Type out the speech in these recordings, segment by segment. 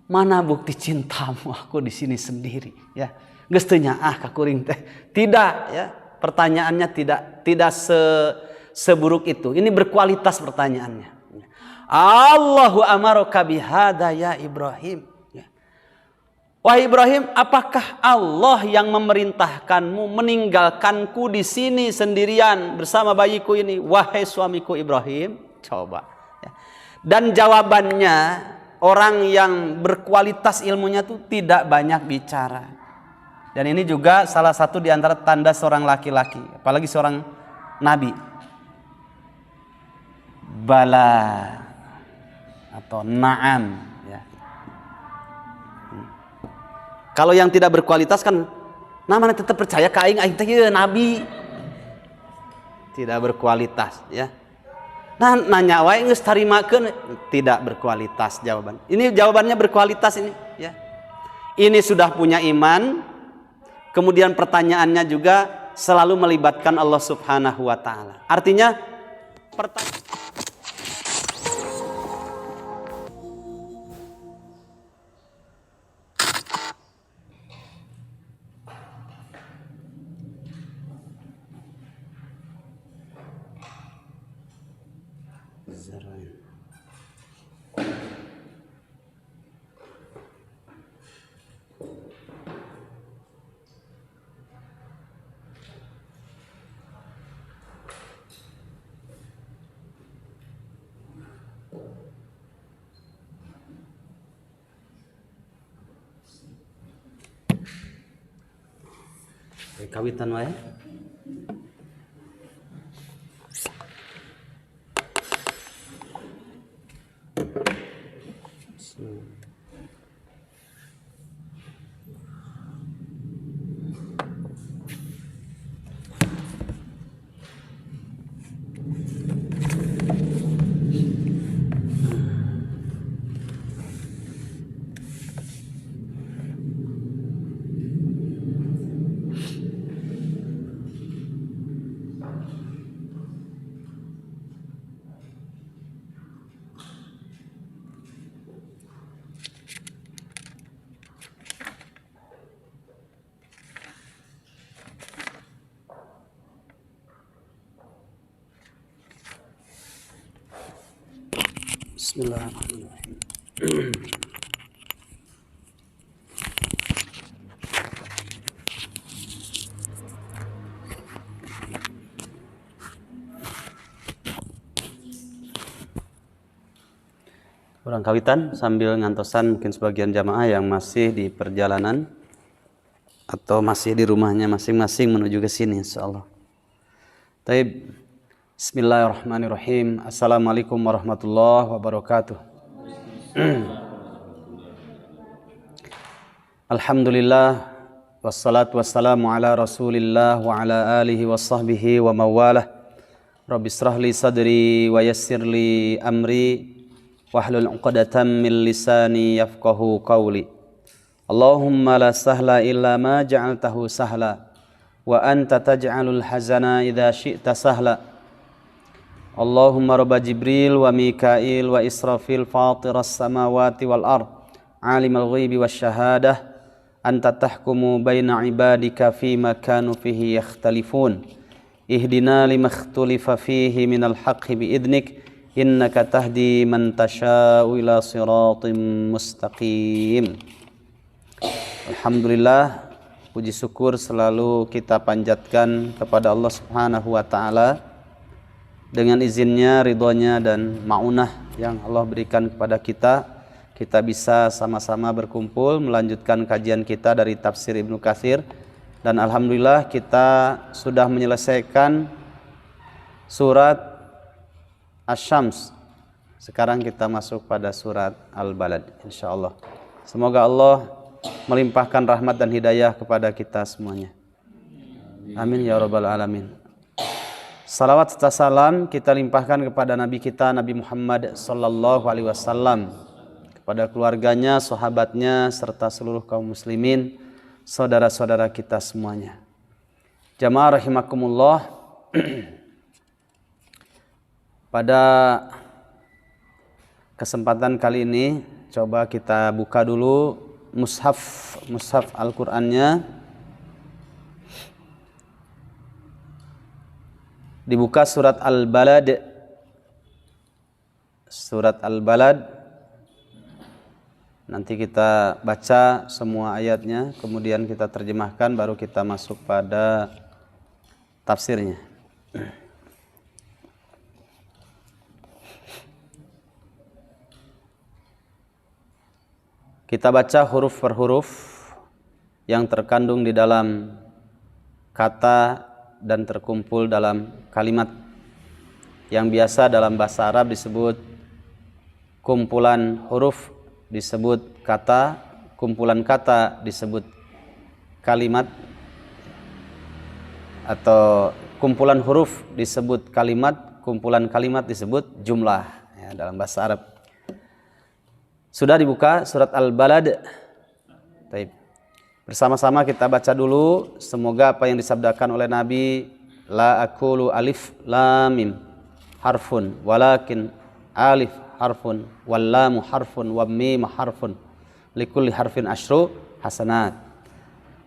mana bukti cintamu aku di sini sendiri ya. Geus teu nyaah ka kuring teh. Tidak ya. Pertanyaannya tidak seburuk itu. Ini berkualitas pertanyaannya. Allahu amaraka bihada ya Ibrahim. Wahai Ibrahim, apakah Allah yang memerintahkanmu meninggalkanku di sini sendirian bersama bayiku ini? Wahai suamiku Ibrahim, coba. Dan jawabannya, orang yang berkualitas ilmunya itu tidak banyak bicara. Dan ini juga salah satu di antara tanda seorang laki-laki, apalagi seorang nabi. Bala atau na'am. Kalau yang tidak berkualitas kan namanya tetap percaya ka aing teh nabi. Tidak berkualitas ya. Nah nanya wae geus tarimakeun tidak berkualitas jawaban. Ini jawabannya berkualitas ini ya. Ini sudah punya iman. Kemudian pertanyaannya juga selalu melibatkan Allah Subhanahu wa taala. Artinya pertanyaan kawitan wae. Bismillahirrahmanirrahim. Kurang kawitan sambil ngantosan mungkin sebagian jamaah yang masih di perjalanan atau masih di rumahnya masing-masing menuju ke sini insyaallah. Taib. Bismillahirrahmanirrahim. Assalamualaikum warahmatullahi wabarakatuh. Alhamdulillah wassalatu wassalamu ala Rasulillah wa ala alihi washabbihi wa mawalah. Rabbi israh li sadri wa yassir li amri wahlul 'uqdatam min lisani yafqahu qawli. Allahumma la sahla illa ma ja'altahu sahla wa anta taj'alul hazana idza syi'ta sahla. Allahumma rabba Jibril wa Mikail wa Israfil fatiras samawati wal ard alimal ghaibi wasyahadah anta tahkumu baina ibadika fima kanu fihi yakhtalifun ihdina limakhtulifa fihi minal haqqi biidnik innaka tahdi man tasha'u ila siratim mustaqim. Alhamdulillah, puji syukur selalu kita panjatkan kepada Allah Subhanahu wa taala. Dengan izinnya, ridhonya dan ma'unah yang Allah berikan kepada kita bisa sama-sama berkumpul melanjutkan kajian kita dari tafsir Ibnu Katsir. Dan alhamdulillah kita sudah menyelesaikan surat Asy-Syams. Sekarang kita masuk pada surat Al-Balad insyaallah. Semoga Allah melimpahkan rahmat dan hidayah kepada kita semuanya. Amin ya rabbal alamin. Salawat serta salam kita limpahkan kepada Nabi kita Nabi Muhammad sallallahu alaihi wasallam, kepada keluarganya, sahabatnya serta seluruh kaum muslimin, saudara-saudara kita semuanya. Jamaah rahimakumullah. Pada kesempatan kali ini Coba kita buka dulu mushaf Al-Qur'annya. Dibuka surat Al-Balad. Surat Al-Balad. Nanti kita baca semua ayatnya, kemudian kita terjemahkan, baru kita masuk pada tafsirnya. Kita baca huruf per huruf yang terkandung di dalam kata dan terkumpul dalam kalimat yang biasa dalam bahasa Arab disebut kumpulan huruf, disebut kata, kumpulan kata disebut kalimat, atau kumpulan huruf disebut kalimat, kumpulan kalimat disebut jumlah ya, dalam bahasa Arab. Sudah dibuka surat Al-Balad. Baik. Bersama-sama kita baca dulu. Semoga apa yang disabdakan oleh Nabi, la aqulu alif lam mim harfun walakin alif harfun wal lam harfun wa mim harfun likulli harfin asyru hasanat.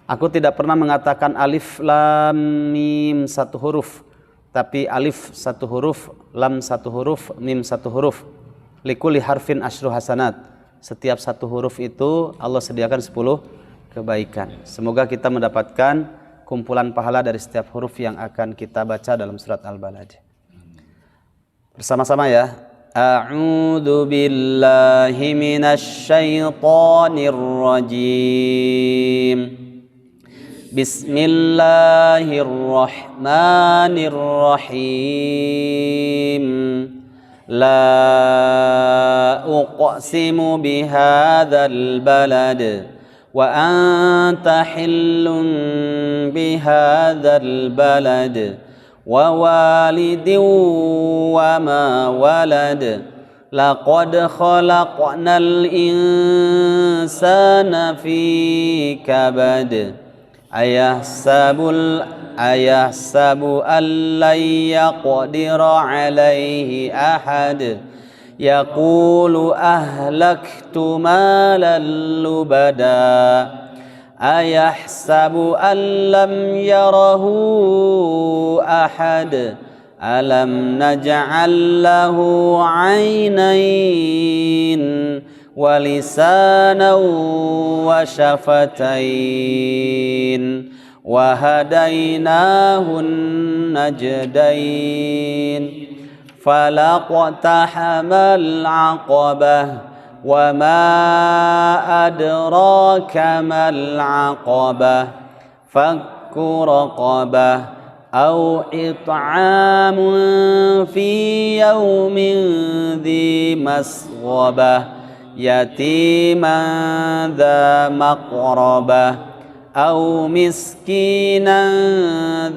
Aku tidak pernah mengatakan alif lam mim satu huruf, tapi alif satu huruf, lam satu huruf, mim satu huruf. Likulli harfin asyru hasanat. Setiap satu huruf itu Allah sediakan 10 kebaikan. Semoga kita mendapatkan kumpulan pahala dari setiap huruf yang akan kita baca dalam surat Al-Balad. Bersama-sama ya. A'udzu billahi minasy syaithanir rajim. Bismillahirrahmanirrahim. La uqsimu bihadzal balad wa anta hillun bihadzal balad wa walidin wa ma walad laqad khalaqnal insana fi kabad ayahsabu an lan yaqdira alaihi ahad yaqulu ahlaktu malan lubada ayahsabu an lam yarahu ahad alam naj'al lahu 'ainain wa lisanan wa syafatain wa hadainahun najdain falaqtahamal 'aqabah wa ma adraka mal 'aqabah fakku raqabah aw it'amun fi yawmin dhi masghabah yatiman dha maqrabah aw miskinan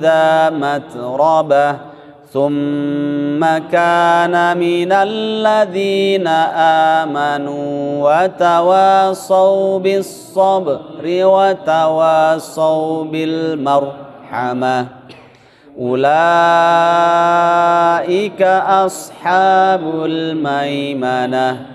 dha matrabah thumma kana minal ladzina amanu wa tawasaw bis sabri wa tawasaw bil marhamah ulaika ashabul maimanah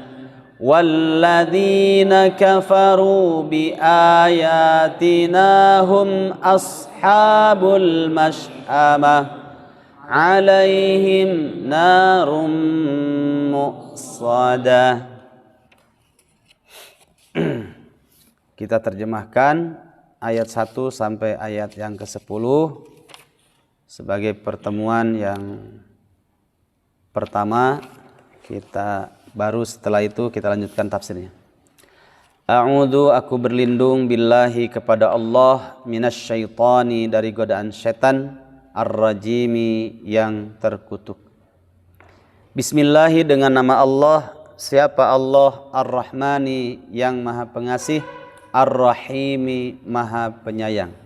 walladzina kafaru biayatina hum ashabul mash'amah alaihim narum muqsadah. Kita terjemahkan ayat 1 sampai ayat yang ke-10 sebagai pertemuan yang pertama. Kita baru setelah itu kita lanjutkan tafsirnya. A'udzu, aku berlindung billahi kepada Allah, minasyaitani, dari godaan setan, ar-rajimi, yang terkutuk. Bismillahi, dengan nama Allah. Siapa Allah? Ar-Rahmani, yang maha pengasih, Ar-Rahimi, maha penyayang.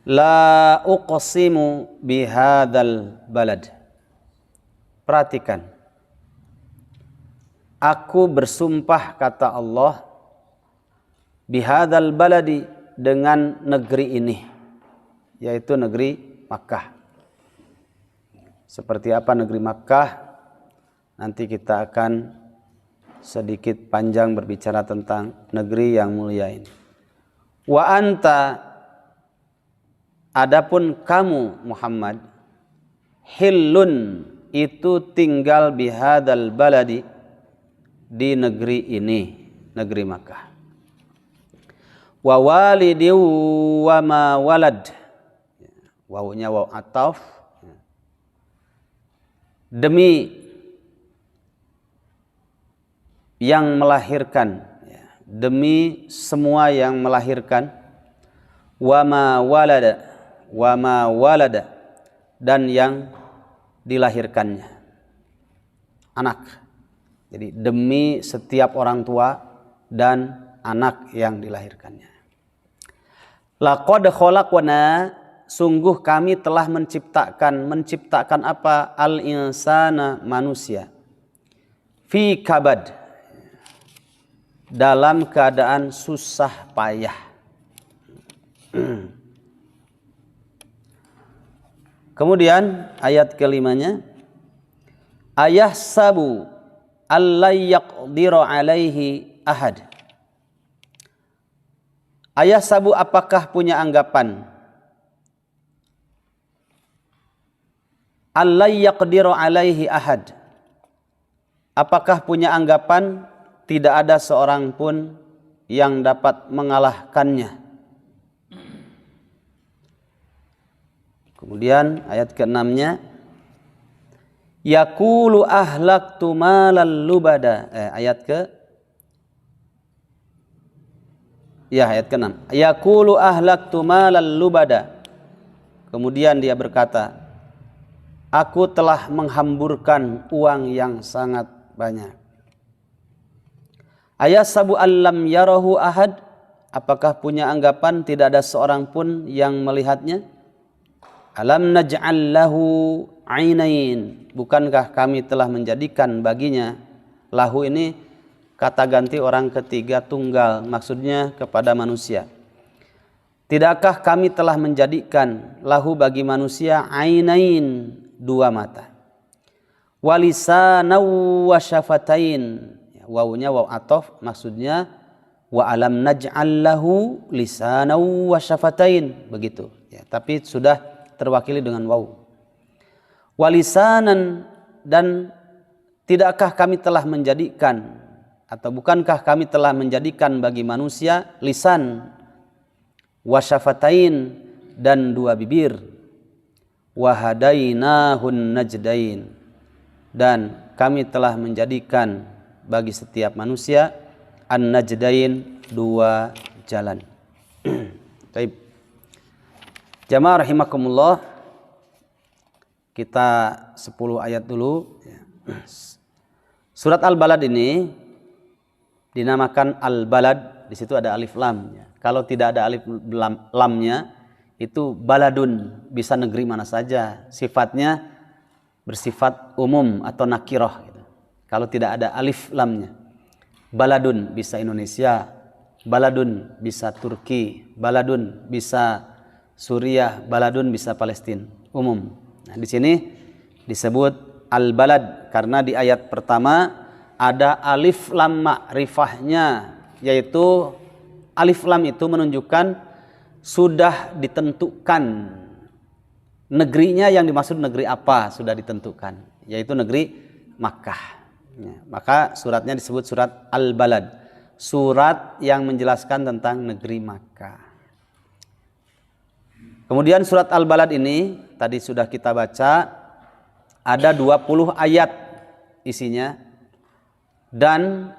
La uqsimu bihadzal balad. Perhatikan. Aku bersumpah, kata Allah, bihadzal baladi, dengan negeri ini, yaitu negeri Makkah. Seperti apa negeri Makkah? nanti kita akan sedikit panjang berbicara tentang negeri yang mulia ini. Wa anta, adapun kamu Muhammad, hillun, itu tinggal bihadal baladi, di negeri ini, negeri Makkah. Wa walidi wa ma walad, wawunya waw ataf, demi yang melahirkan, demi semua yang melahirkan, wa ma walada, dan yang dilahirkannya, anak. Jadi demi setiap orang tua dan anak yang dilahirkannya. Laqad khalaqna, sungguh kami telah menciptakan apa? Al-insana, manusia. Fi kabad, dalam keadaan susah payah. Kemudian ayat kelimanya, ayahsabu allay yaqdiru alaihi ahad. Ayahsabu, apakah punya anggapan, allay yaqdiru alaihi ahad, apakah punya anggapan tidak ada seorang pun yang dapat mengalahkannya. Kemudian ayat ke-6-nya, yaqulu ahlaktu malal lubada. Ayat ke-6. Yaqulu ahlaktu malal lubada. Kemudian dia berkata, aku telah menghamburkan uang yang sangat banyak. Ayahsabu allam yarahu ahad, apakah punya anggapan tidak ada seorang pun yang melihatnya? Alam naj'al lahu ainain, bukankah kami telah menjadikan baginya, lahu ini kata ganti orang ketiga tunggal, maksudnya kepada manusia. Tidakkah kami telah menjadikan lahu bagi manusia ainain, dua mata, walisanan wa syafatain, wawunya waw atof, maksudnya wa alam naj'al lahu lisanan wa syafatain, begitu ya, tapi sudah terwakili dengan waw. Walisanan, dan tidakkah kami telah menjadikan, atau bukankah kami telah menjadikan bagi manusia lisan, wasyafatain, dan dua bibir, wahadainahun najdain, dan kami telah menjadikan bagi setiap manusia an-najdain, dua jalan. Baik. Jamaah rahimakumullah, kita 10 ayat dulu. Surat Al-Balad ini dinamakan Al-Balad, di situ ada alif lam. Kalau tidak ada alif lamnya, itu baladun, bisa negeri mana saja. Sifatnya bersifat umum atau nakirah. Kalau tidak ada alif lamnya, baladun bisa Indonesia, baladun bisa Turki, baladun bisa Suriah, baladun bisa Palestina, umum. Nah, di sini disebut Al-Balad karena di ayat pertama ada alif lam ma'rifahnya, yaitu alif lam itu menunjukkan sudah ditentukan negerinya, yang dimaksud negeri apa sudah ditentukan, yaitu negeri Makkah. Ya, maka suratnya disebut surat Al-Balad, surat yang menjelaskan tentang negeri Makkah. Kemudian surat Al-Balad ini tadi sudah kita baca, ada 20 ayat isinya, dan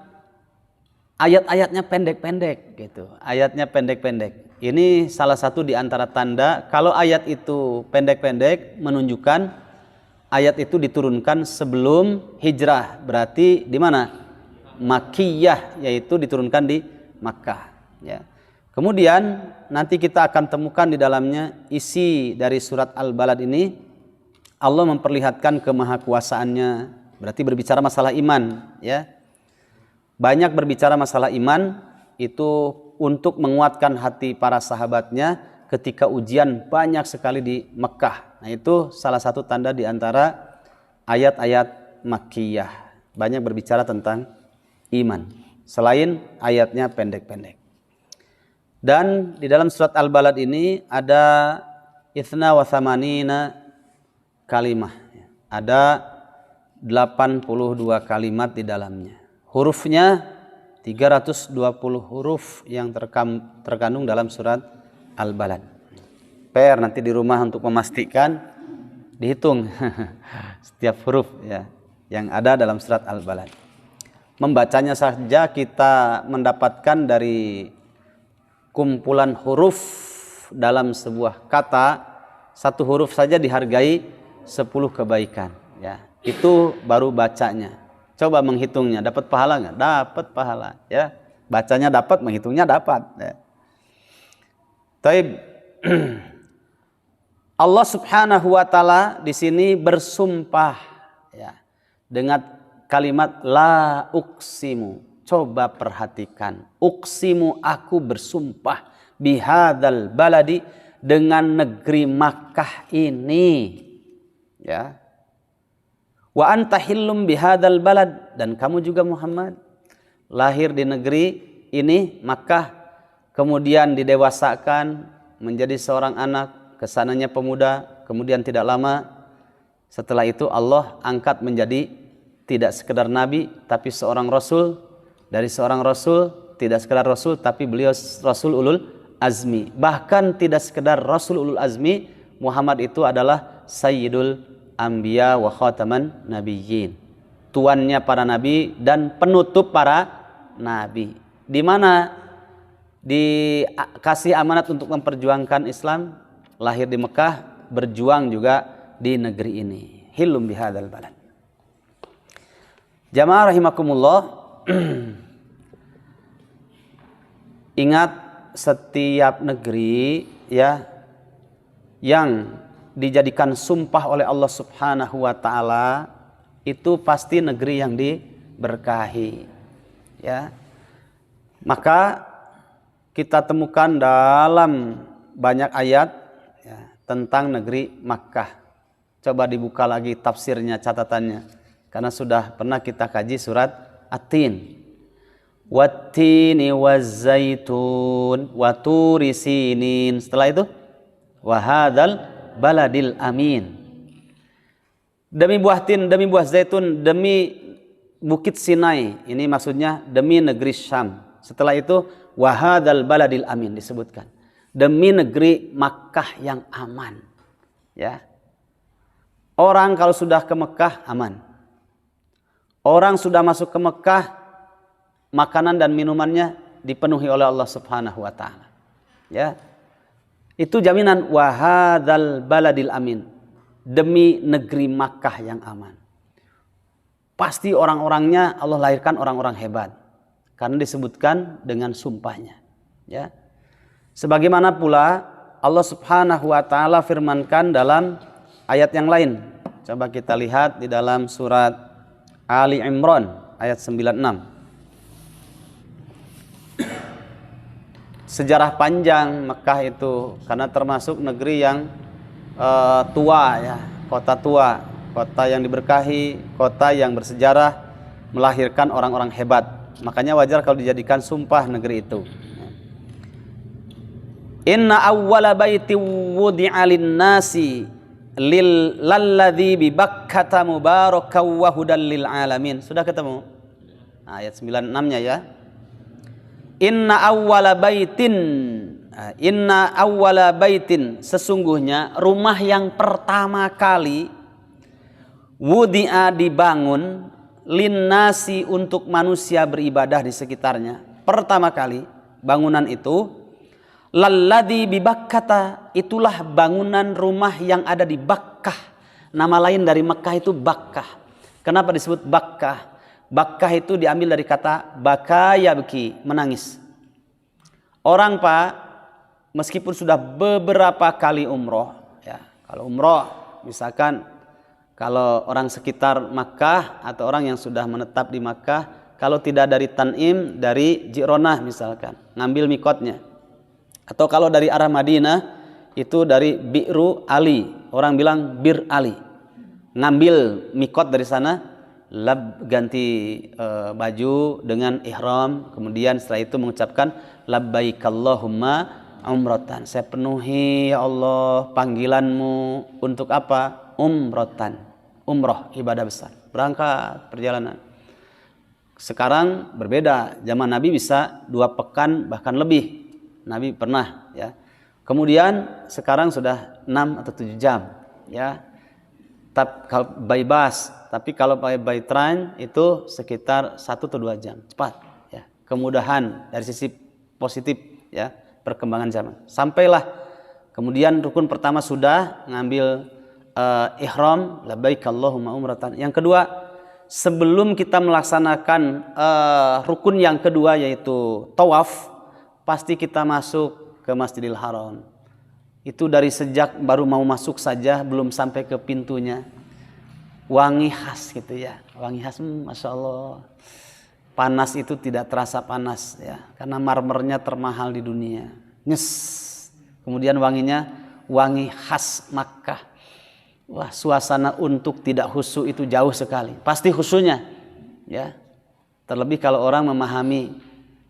ayat-ayatnya pendek-pendek gitu. Ayatnya pendek-pendek. Ini salah satu di antara tanda kalau ayat itu pendek-pendek, menunjukkan ayat itu diturunkan sebelum hijrah. Berarti di mana? Makkiyah, yaitu diturunkan di Makkah, ya. Kemudian nanti kita akan temukan di dalamnya isi dari surat Al-Balad ini, Allah memperlihatkan kemahakuasaannya, berarti berbicara masalah iman, ya. Banyak berbicara masalah iman itu untuk menguatkan hati para sahabatnya ketika ujian banyak sekali di Mekah. Nah, itu salah satu tanda di antara ayat-ayat Makkiyah. banyak berbicara tentang iman selain ayatnya pendek-pendek. Dan di dalam surat Al-Balad ini ada itsna wa tsamanina kalimah. Ada 82 kalimat di dalamnya. Hurufnya 320 huruf yang terkandung dalam surat Al-Balad. PR nanti di rumah untuk memastikan, dihitung setiap huruf ya yang ada dalam surat Al-Balad. Membacanya saja kita mendapatkan dari kumpulan huruf dalam sebuah kata, satu huruf saja dihargai 10 kebaikan ya. Itu baru bacanya. Coba menghitungnya, dapat pahala nggak? Dapat pahala ya. Bacanya dapat, menghitungnya dapat ya. Taib. Allah Subhanahu wa taala di sini bersumpah ya dengan kalimat la uqsimu. Coba perhatikan, uqsimu, aku bersumpah bihadzal baladi, dengan negeri Makkah ini ya. Wa anta hillum bihadzal balad, dan kamu juga Muhammad lahir di negeri ini Makkah, kemudian didewasakan menjadi seorang anak, kesananya pemuda, kemudian tidak lama setelah itu Allah angkat menjadi tidak sekedar nabi tapi seorang rasul. Dari seorang rasul, tidak sekedar rasul tapi beliau rasul ulul azmi. Bahkan tidak sekedar rasul ulul azmi, Muhammad itu adalah sayyidul anbiya wa khataman nabiyyin, tuannya para nabi dan penutup para nabi. Di mana dikasih amanat untuk memperjuangkan Islam, lahir di Mekah, berjuang juga di negeri ini. Hillum bihadzal balad. Jamaah rahimakumullah. Ingat, setiap negeri ya yang dijadikan sumpah oleh Allah Subhanahu wa taala itu pasti negeri yang diberkahi ya. Maka kita temukan dalam banyak ayat ya, tentang negeri Makkah. Coba dibuka lagi tafsirnya, catatannya, karena sudah pernah kita kaji surat At-Tin. Wattini wazzaitun waturi sinin. Setelah itu wahadzal baladil amin. Demi buah tin, demi buah zaitun, demi bukit Sinai. Ini maksudnya demi negeri Syam. Setelah itu wahadzal baladil amin disebutkan. Demi negeri Makkah yang aman. Ya. Orang kalau sudah ke Mekah aman. Orang sudah masuk ke Mekah, makanan dan minumannya dipenuhi oleh Allah Subhanahu wa taala. Ya. Itu jaminan wahadzal baladil amin. Demi negeri Makkah yang aman. Pasti orang-orangnya Allah lahirkan orang-orang hebat. Karena disebutkan dengan sumpahnya. Ya. Sebagaimana pula Allah Subhanahu wa taala firmankan dalam ayat yang lain. Coba kita lihat di dalam surat Ali Imran ayat 96. Sejarah panjang Mekah itu, karena termasuk negeri yang tua ya, kota tua, kota yang diberkahi, kota yang bersejarah, melahirkan orang-orang hebat. Makanya wajar kalau dijadikan sumpah negeri itu. Inna awwala baiti wudi'a lin-nasi lalladzi bi Bakkata mubarakan wa hudan lil alamin. Sudah ketemu? Nah, ayat 96-nya ya. Inna awwala baitin, sesungguhnya rumah yang pertama kali wudi'a, dibangun, linnasi, untuk manusia beribadah di sekitarnya. Pertama kali bangunan itu lalladzi bi Bakkata, itulah bangunan rumah yang ada di Bakkah. Nama lain dari Mekah itu Bakkah. Kenapa disebut Bakkah? Bakkah itu diambil dari kata baka yabki, menangis. Orang Pak, meskipun sudah beberapa kali umroh ya, kalau umroh misalkan kalau orang sekitar Makkah atau orang yang sudah menetap di Makkah, kalau tidak dari Tan'im, dari Ji'ronah misalkan, ngambil mikotnya. Atau kalau dari arah Madinah, itu dari Bi'ru Ali, orang bilang Bir Ali, ngambil mikot dari sana, ganti baju dengan ihram, kemudian setelah itu mengucapkan labbaik Allahumma umratan. Saya penuhi ya Allah panggilanmu untuk apa? Umratan. Umroh, ibadah besar. Berangkat perjalanan. Sekarang berbeda. Zaman Nabi bisa 2 pekan bahkan lebih. Nabi pernah ya. Kemudian sekarang sudah 6 atau 7 jam ya. Kalau by bus, tapi kalau by train itu sekitar 1 atau 2 jam. Cepat ya. Kemudahan dari sisi positif ya, perkembangan zaman. Sampailah kemudian rukun pertama sudah ngambil ihram, labbaik Allahumma umratan. Yang kedua, sebelum kita melaksanakan rukun yang kedua yaitu tawaf, pasti kita masuk ke Masjidil Haram. Itu dari sejak baru mau masuk saja, belum sampai ke pintunya, wangi khas gitu ya, wangi khas, masya Allah. Panas itu tidak terasa panas ya, karena marmernya termahal di dunia. Nyes. Kemudian wanginya wangi khas Makkah. Wah, suasana untuk tidak khusyuk itu jauh sekali. Pasti khusyuknya ya. Terlebih kalau orang memahami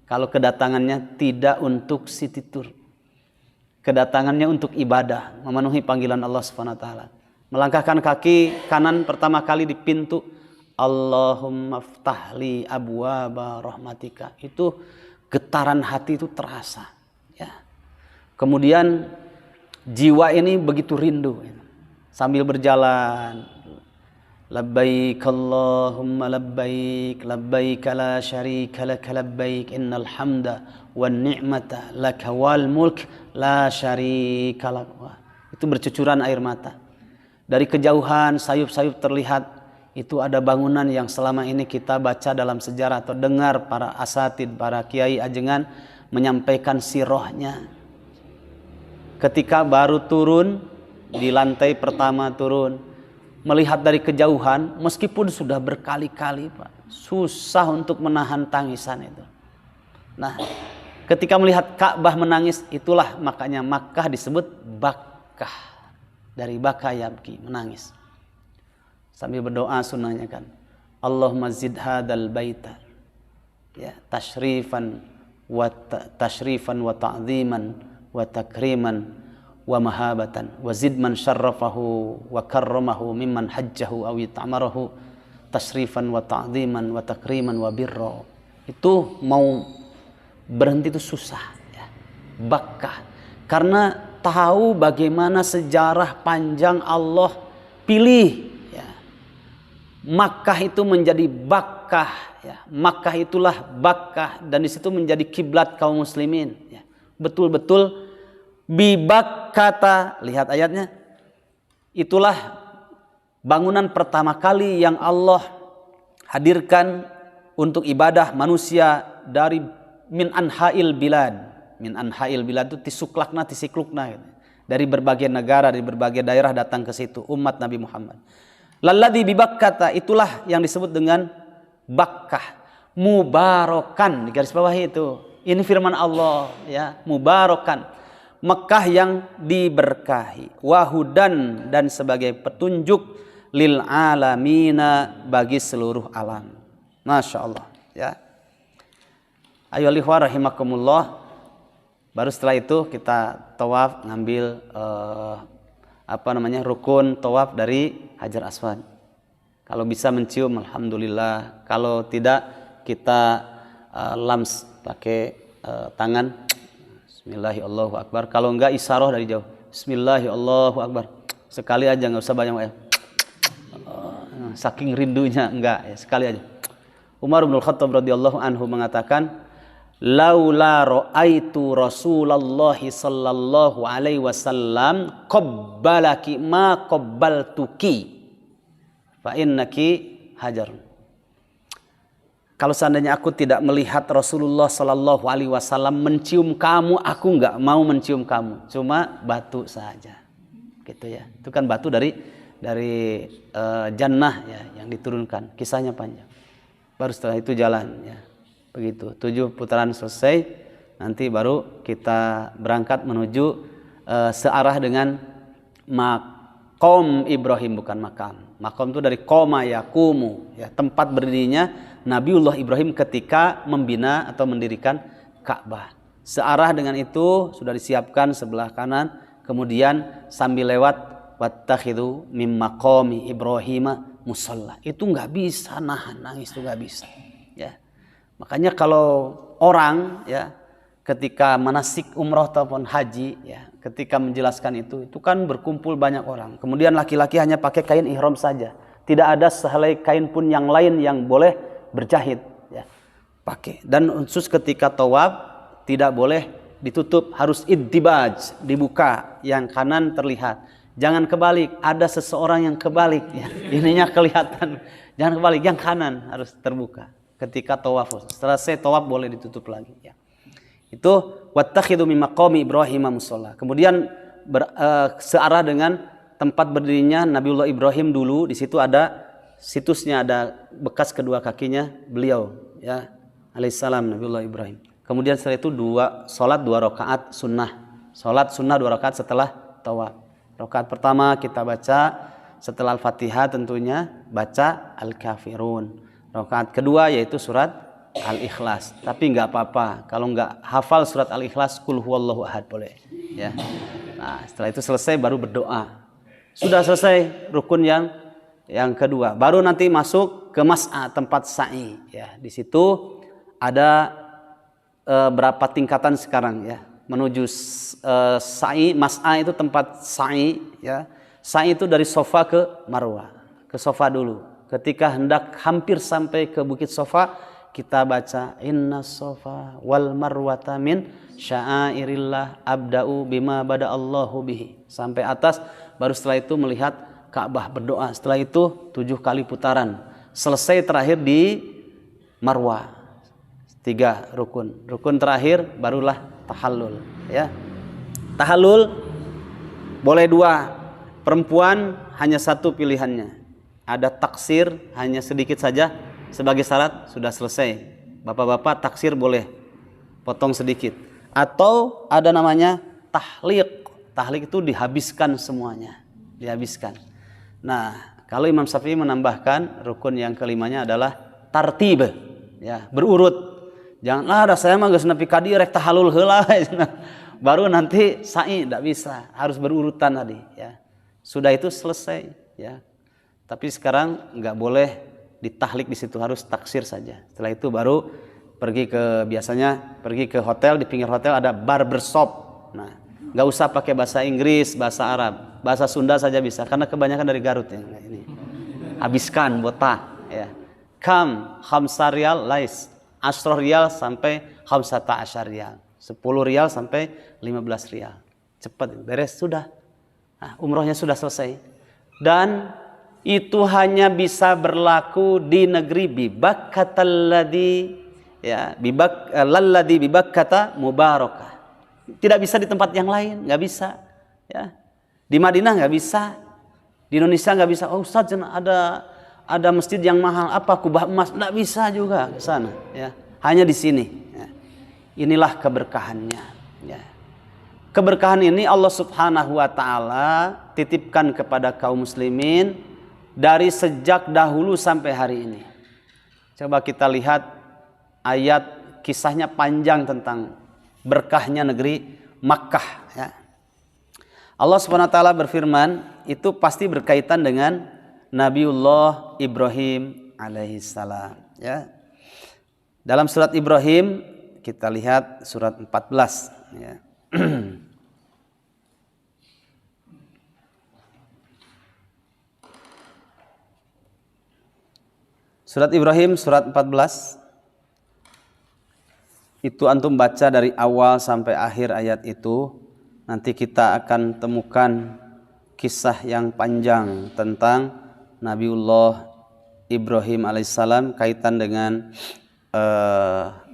kalau kedatangannya tidak untuk city tour. Kedatangannya untuk ibadah, memenuhi panggilan Allah Subhanahu wa taala. Melangkahkan kaki kanan pertama kali di pintu, Allahumma ftahli abwaba rahmatika. Itu getaran hati itu terasa ya. Kemudian jiwa ini begitu rindu. Sambil berjalan, labbaik Allahumma labbaik, labbaik la syarika lak labbaik, innal hamda wan ni'mata laka wal mulk la syarika lak. Itu bercucuran air mata. Dari kejauhan sayup-sayup terlihat itu ada bangunan yang selama ini kita baca dalam sejarah atau dengar para asatid, para kiai ajengan menyampaikan sirahnya. Ketika baru turun di lantai pertama turun, melihat dari kejauhan, meskipun sudah berkali-kali Pak, susah untuk menahan tangisan itu. Nah, ketika melihat Ka'bah menangis, itulah makanya Makkah disebut Bakkah. Dari baka yabki, menangis. Sambil berdoa sunnahnya kan, Allahumma zid hadal baita ya, tashrifan wa ta'ziman wa takriman wa mahabatan wa zid man syarrafahu wa karramahu mimman hajjahu aw ta'marahu tashrifan wa ta'ziman wa takriman wa birra. Itu mau berhenti itu susah ya. Bakkah, karena tahu bagaimana sejarah panjang Allah pilih ya. Makkah itu menjadi Bakkah ya. Makkah itulah Bakkah, dan di situ menjadi kiblat kaum muslimin ya. Betul-betul bibak kata, lihat ayatnya, itulah bangunan pertama kali yang Allah hadirkan untuk ibadah manusia dari min anha'il bilad. Min anha'il bilad itu tisiklukna gitu. Dari berbagai negara, dari berbagai daerah datang ke situ umat Nabi Muhammad. Lalladzi bibakkata, itulah yang disebut dengan Bakkah, mubarakan, di garis bawah itu. Ini firman Allah ya, mubarakan, Mekah yang diberkahi, wahudan, dan sebagai petunjuk lil alamina, bagi seluruh alam. Masya Allah ya. Ayo liwah rahimakumullah. Baru setelah itu kita tawaf, ngambil rukun tawaf dari Hajar Aswad. Kalau bisa mencium alhamdulillah, kalau tidak kita lams pakai tangan. Bismillahirrahmanirrahim. Kalau enggak isyarah dari jauh. Bismillahirrahmanirrahim. Sekali aja, nggak usah banyak. Saking rindunya enggak ya, sekali aja. Umar bin Khattab radhiyallahu anhu mengatakan, laula ra'aitu Rasulullah sallallahu alaihi wasallam qabbalaki ma qabbaltuki fa innaki hajar. Kalau seandainya aku tidak melihat Rasulullah sallallahu alaihi wasallam mencium kamu, aku enggak mau mencium kamu, cuma batu saja. Gitu ya. Itu kan batu dari jannah ya, yang diturunkan. Kisahnya panjang. Baru setelah itu jalan ya. Begitu. 7 putaran selesai, nanti baru kita berangkat menuju searah dengan Qaum Ibrahim, bukan makam. Makam itu dari qoma yaqumu, ya, tempat berdirinya Nabiullah Ibrahim ketika membina atau mendirikan Ka'bah. Searah dengan itu sudah disiapkan sebelah kanan, kemudian sambil lewat wattakhidhu mim maqami Ibrahim musalla. Itu nggak bisa nahan nangis, itu nggak bisa. Ya. Makanya kalau orang, ya, ketika manasik umroh ataupun haji, ya, ketika menjelaskan itu kan berkumpul banyak orang. Kemudian laki-laki hanya pakai kain ihram saja. Tidak ada sehelai kain pun yang lain yang boleh berjahit, ya, pakai. Dan khusus ketika tawaf tidak boleh ditutup, harus iddibaj, dibuka, yang kanan terlihat. Jangan kebalik, ada seseorang yang kebalik, ya, ininya kelihatan. Jangan kebalik, yang kanan harus terbuka ketika tawaf. Setelah saya tawaf boleh ditutup lagi, ya. Itu wattakhidhu mim maqami Ibrahim musalla. Kemudian searah dengan tempat berdirinya Nabiullah Ibrahim dulu. Di situ ada situsnya, ada bekas kedua kakinya beliau, ya, alaihissalam, Nabiullah Ibrahim. Kemudian setelah itu salat 2 rakaat sunnah. Salat sunnah 2 rakaat setelah tawaf. Rakaat pertama kita baca setelah Al-Fatihah, tentunya baca Al-Kafirun. Rakaat kedua yaitu surat Al-Ikhlas. Tapi nggak apa-apa kalau nggak hafal surat Al-Ikhlas, Qul huwallahu ahad, boleh, ya. Nah, setelah itu selesai baru berdoa. Sudah selesai rukun yang kedua, baru nanti masuk ke mas'a, tempat sa'i, ya. Di situ ada berapa tingkatan sekarang, ya, menuju sa'i. Mas'a itu tempat sa'i, ya. Sa'i itu dari Sofa ke Marwah, ke Sofa dulu. Ketika hendak hampir sampai ke Bukit Sofa, kita baca inna sofa wal marwata min sya'airillah abda'u bima bada Allahu bihi, sampai atas. Baru setelah itu melihat Ka'bah, berdoa. Setelah itu 7 kali putaran. Selesai terakhir di Marwah. 3 rukun. Rukun terakhir barulah tahallul, ya. Tahallul boleh 2. Perempuan hanya 1 pilihannya. Ada taksir, hanya sedikit saja sebagai syarat, sudah selesai. Bapak-bapak taksir boleh potong sedikit. Atau ada namanya tahliq. Tahliq itu dihabiskan semuanya, dihabiskan. Nah, kalau Imam Syafi'i menambahkan rukun yang kelimanya adalah tartib, ya, berurut. Janganlah ada saya mah geus nepi ka dieu rek tahallul heula baru nanti sa'i, tidak bisa, harus berurutan tadi, ya. Sudah itu selesai, ya. Tapi sekarang nggak boleh ditahlik di situ, harus taksir saja. Setelah itu baru biasanya pergi ke hotel, di pinggir hotel ada barbershop. Nah, nggak usah pakai bahasa Inggris, bahasa Arab, bahasa Sunda saja bisa, karena kebanyakan dari Garut, ya. Ini habiskan botak, ya. Khamsa rial lais, asroh rial sampai khamsata asyar rial, 10 rial sampai 15 rial. Cepat beres, sudah. Nah, umrohnya sudah selesai. Dan itu hanya bisa berlaku di negeri Bibakkatalladzi, ya, lalladzi bibakkata mubarakah. Tidak bisa di tempat yang lain, nggak bisa, ya. Di Madinah nggak bisa, di Indonesia nggak bisa. Oh Ustaz, ada masjid yang mahal, apa kubah emas, nggak bisa juga ke sana, ya. Hanya di sini, ya. Inilah keberkahannya, ya. Keberkahan ini Allah Subhanahu wa taala titipkan kepada kaum muslimin dari sejak dahulu sampai hari ini. Coba kita lihat ayat, kisahnya panjang tentang berkahnya negeri Makkah, ya. Allah Subhanahu wa taala berfirman, itu pasti berkaitan dengan Nabiullah Ibrahim alaihissalam, ya. Dalam surat Ibrahim kita lihat surat 14, ya. Surat Ibrahim surat 14 itu antum baca dari awal sampai akhir ayat itu, nanti kita akan temukan kisah yang panjang tentang Nabiullah Ibrahim alaihissalam kaitan dengan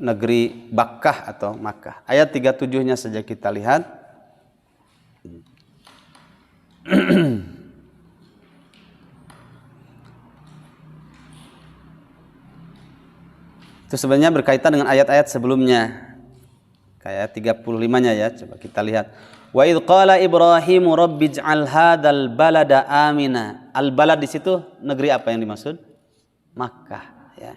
negeri Bakkah atau Makkah. Ayat 37-nya saja kita lihat. Itu sebenarnya berkaitan dengan ayat-ayat sebelumnya. kayak 35-nya ya. Coba kita lihat. Wa idz qala Ibrahimu rabbij'al hadzal balada amina. Al-balad di situ negeri apa yang dimaksud? Makkah ya.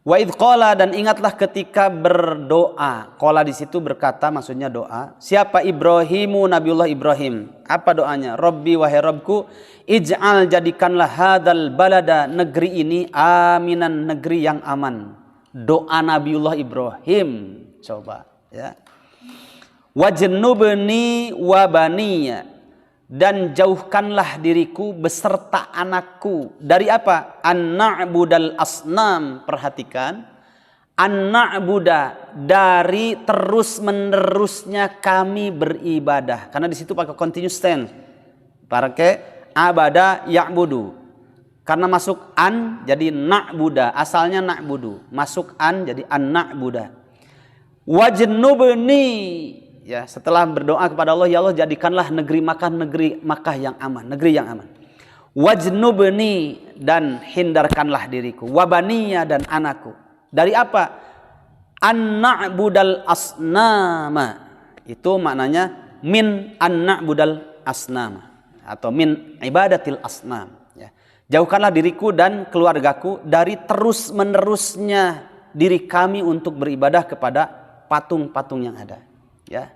Wa idz qala, dan ingatlah ketika berdoa. Qala di situ berkata, maksudnya doa. Siapa? Ibrahimu, Nabiullah Ibrahim. Apa doanya? Rabbi, wahai Rabbku, ij'al, jadikanlah hadzal balada, negeri ini, aminan, negeri yang aman. Doa Nabiullah Ibrahim. Coba ya. Wajnubni wa baniya, dan jauhkanlah diriku beserta anakku dari apa? An-na'budal asnam. Perhatikan, an-na'buda, dari terus menerusnya kami beribadah, karena di situ pakai continuous tense, pakai abada ya'budu, karena masuk an jadi na'buda, asalnya na'budu, masuk an jadi an-na'buda. Wajnubni, ya, setelah berdoa kepada Allah, ya Allah jadikanlah negeri Makkah yang aman, negeri yang aman. Wajnubni, dan hindarkanlah diriku, wabaniya, dan anakku. Dari apa? An-na'budal asnama. Itu maknanya min an-na'budal asnama, atau min ibadatil asnam ya. Jauhkanlah diriku dan keluargaku dari terus menerusnya diri kami untuk beribadah kepada patung-patung yang ada ya.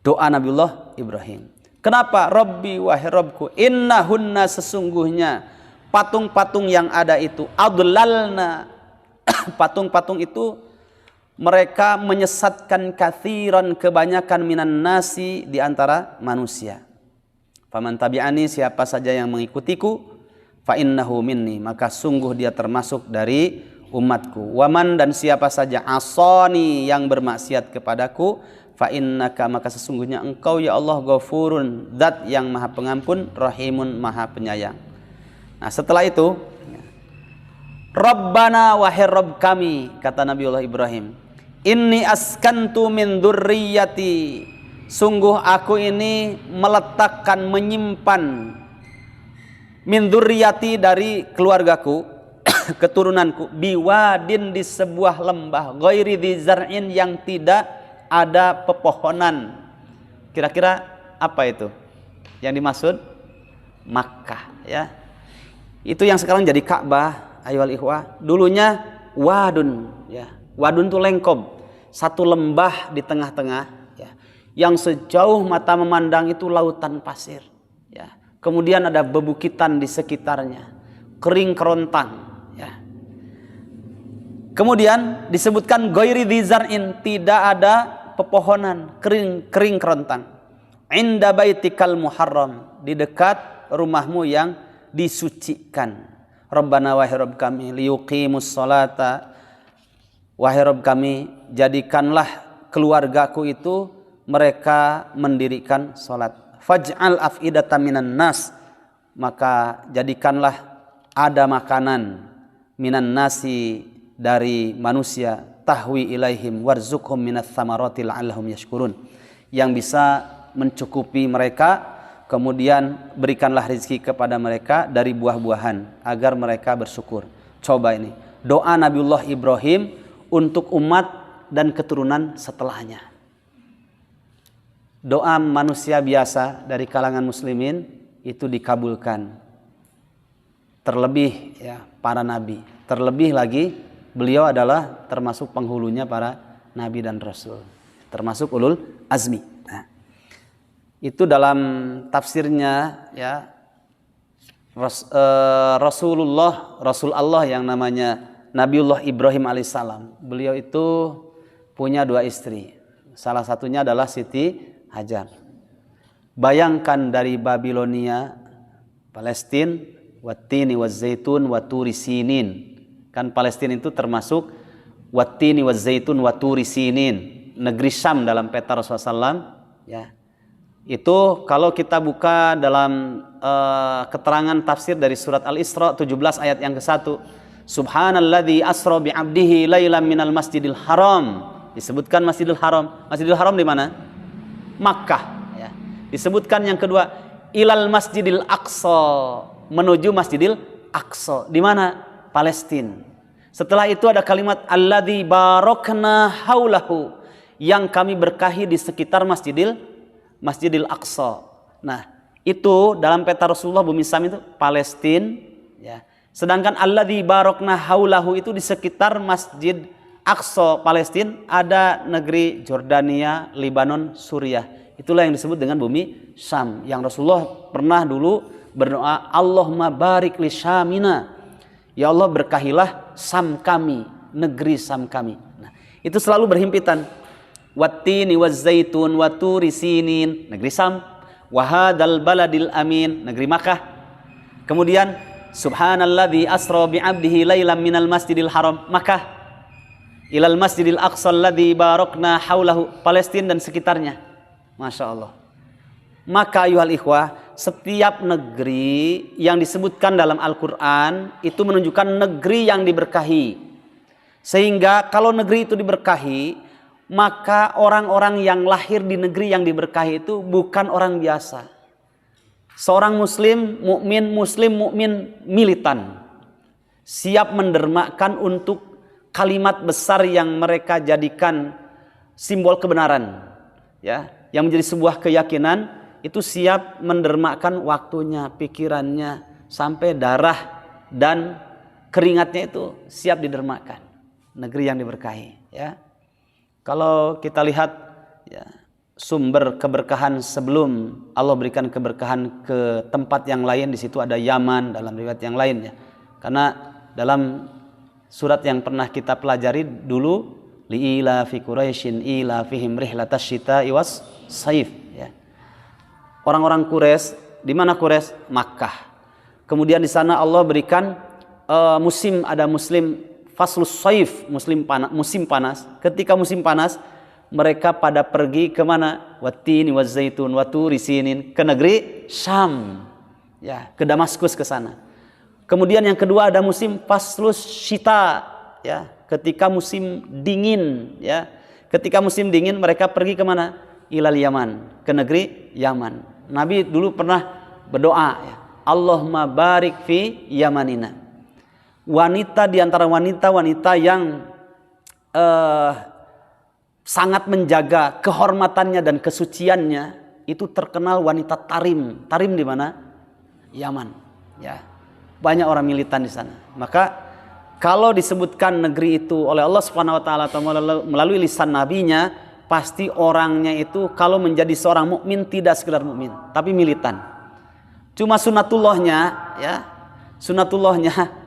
Doa Nabiullah Ibrahim. Kenapa? Rabbi, wahai Rabbku, innahunna, sesungguhnya patung-patung yang ada itu, adlalna, patung-patung itu mereka menyesatkan kathiran, kebanyakan, minan nasi, di antara manusia. Faman tabi'ani, siapa saja yang mengikutiku, fa innahu minni, maka sungguh dia termasuk dari umatku. Waman, dan siapa saja asani, yang bermaksiat kepadaku, fa innaka, maka sesungguhnya engkau ya Allah ghafurun, zat yang maha pengampun, rahimun, maha penyayang. Nah setelah itu, Rabbana, wahai Rabb kami, kata Nabiullah Ibrahim, inni askantu min dzurriyyati, sungguh aku ini meletakkan, menyimpan, min dzurriyyati, dari keluargaku, keturunanku, biwadin, di sebuah lembah, ghairi dzar'in, yang tidak ada pepohonan. Kira-kira apa itu yang dimaksud? Makkah ya. Itu yang sekarang jadi Ka'bah, ayyuhal ikhwah. Dulunya wadun ya. Wadun itu lengkob, satu lembah di tengah-tengah ya, yang sejauh mata memandang itu lautan pasir ya. Kemudian ada bebukitan di sekitarnya, kering kerontang. Kemudian disebutkan ghairi dzar'in, tidak ada pepohonan, kering kerontang. Inda baitikal muharram, di dekat rumahmu yang disucikan. Rabbana, wahai Rabb kami, liyuqimus sholata, wahai Rabb kami, jadikanlah keluargaku itu mereka mendirikan salat. Faj'al af'idatan minan nas, maka jadikanlah ada makanan, minan nasi, dari manusia, tahwi ilaihim warzuqhum minats tsamarati la'allahum yashkurun, yang bisa mencukupi mereka, kemudian berikanlah rezeki kepada mereka dari buah-buahan agar mereka bersyukur. Coba ini doa Nabiullah Ibrahim untuk umat dan keturunan setelahnya. Doa manusia biasa dari kalangan muslimin itu dikabulkan, terlebih ya para nabi, terlebih lagi beliau adalah termasuk penghulunya para nabi dan rasul, termasuk ulul azmi. Nah, itu dalam tafsirnya ya, Rasul Allah yang namanya Nabiullah Ibrahim alaihissalam. Beliau itu punya dua istri. Salah satunya adalah Siti Hajar. Bayangkan dari Babilonia, Palestina, wattini wazzaitun waturi sinin. Kan Palestina itu termasuk wattini wazzaitun waturi sinin, negeri Syam dalam peta Rasulullah SAW ya. Itu kalau kita buka dalam keterangan tafsir dari surat Al-Isra 17 ayat yang ke-1, Subhanalladzi asra bi'abdihi lailan minal masjidil haram. Disebutkan Masjidil Haram. Masjidil Haram di mana? Makkah ya. Disebutkan yang kedua, ilal Masjidil Aqsa, menuju Masjidil Aqsa. Di mana? Palestina. Setelah itu ada kalimat alladzi barakna haulahu, yang kami berkahi di sekitar Masjidil Aqsa. Nah, itu dalam peta Rasulullah bumi Syam itu Palestina, ya. Sedangkan alladzi barakna haulahu itu di sekitar Masjid Aqsa Palestina ada negeri Jordania, Lebanon, Suriah. Itulah yang disebut dengan bumi Syam. Yang Rasulullah pernah dulu berdoa, Allahumma barik li Syamina. Ya Allah berkahilah Syam kami, negeri Syam kami. Nah, itu selalu berhimpitan. Wattini wazzaitun wa turi sinin, negeri Syam. Wa hadzal baladil amin, negeri Makkah. Kemudian subhanalladzi asra bi 'abdihi lailan minal masjidil haram, Makkah, ilal masjidil aqsa alladzi barakna haulahu, Palestina dan sekitarnya. Masya Allah. Maka ayuhal ikhwah, setiap negeri yang disebutkan dalam Al-Quran itu menunjukkan negeri yang diberkahi. Sehingga kalau negeri itu diberkahi, maka orang-orang yang lahir di negeri yang diberkahi itu bukan orang biasa. Seorang muslim mukmin militan, siap mendermakan untuk kalimat besar yang mereka jadikan simbol kebenaran, ya, yang menjadi sebuah keyakinan, itu siap mendermakan waktunya, pikirannya, sampai darah dan keringatnya itu siap didermakan. Negeri yang diberkahi, ya. Kalau kita lihat, ya, sumber keberkahan sebelum Allah berikan keberkahan ke tempat yang lain, di situ ada Yaman dalam riwayat yang lain, ya. Karena dalam surat yang pernah kita pelajari dulu, liila fi Quraisyin ila fihim rihlatash syita'i was saif, ya. Orang-orang Quraisy, di mana Quraisy? Makkah. Kemudian di sana Allah berikan ada musim faslus saif, musim panas. Ketika musim panas, mereka pada pergi ke mana? Wattini wazzaitun wa turi sinin, ke negeri Syam, ya, ke Damaskus, ke sana. Kemudian yang kedua ada musim faslus syita, ya, ketika musim dingin, ya. Ketika musim dingin mereka pergi ke mana? Ilal Yaman, ke negeri Yaman. Nabi dulu pernah berdoa, ya, Allahumma barik fi Yamanina. Wanita di antara wanita-wanita yang sangat menjaga kehormatannya dan kesuciannya itu terkenal wanita Tarim. Tarim di mana? Yaman, ya. Banyak orang militan di sana. Maka kalau disebutkan negeri itu oleh Allah Subhanahu wa taala atau melalui lisan nabinya, pasti orangnya itu kalau menjadi seorang mukmin tidak sekedar mukmin, tapi militan. Cuma sunatullahnya, ya. Sunatullahnya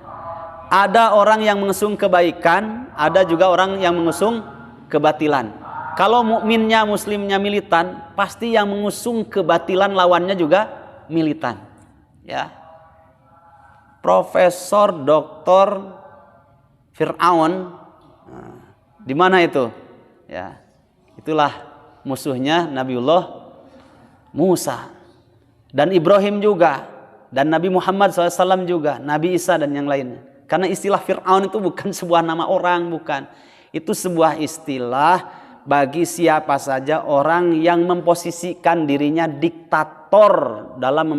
ada orang yang mengusung kebaikan, ada juga orang yang mengusung kebatilan. Kalau mukminnya, muslimnya militan, pasti yang mengusung kebatilan lawannya juga militan, ya. Profesor Dr. Fir'aun, di mana itu? Ya, itulah musuhnya Nabiullah Musa dan Ibrahim juga, dan Nabi Muhammad SAW juga, Nabi Isa dan yang lainnya. Karena istilah Fir'aun itu bukan sebuah nama orang, bukan. Itu sebuah istilah bagi siapa saja orang yang memposisikan dirinya diktator dalam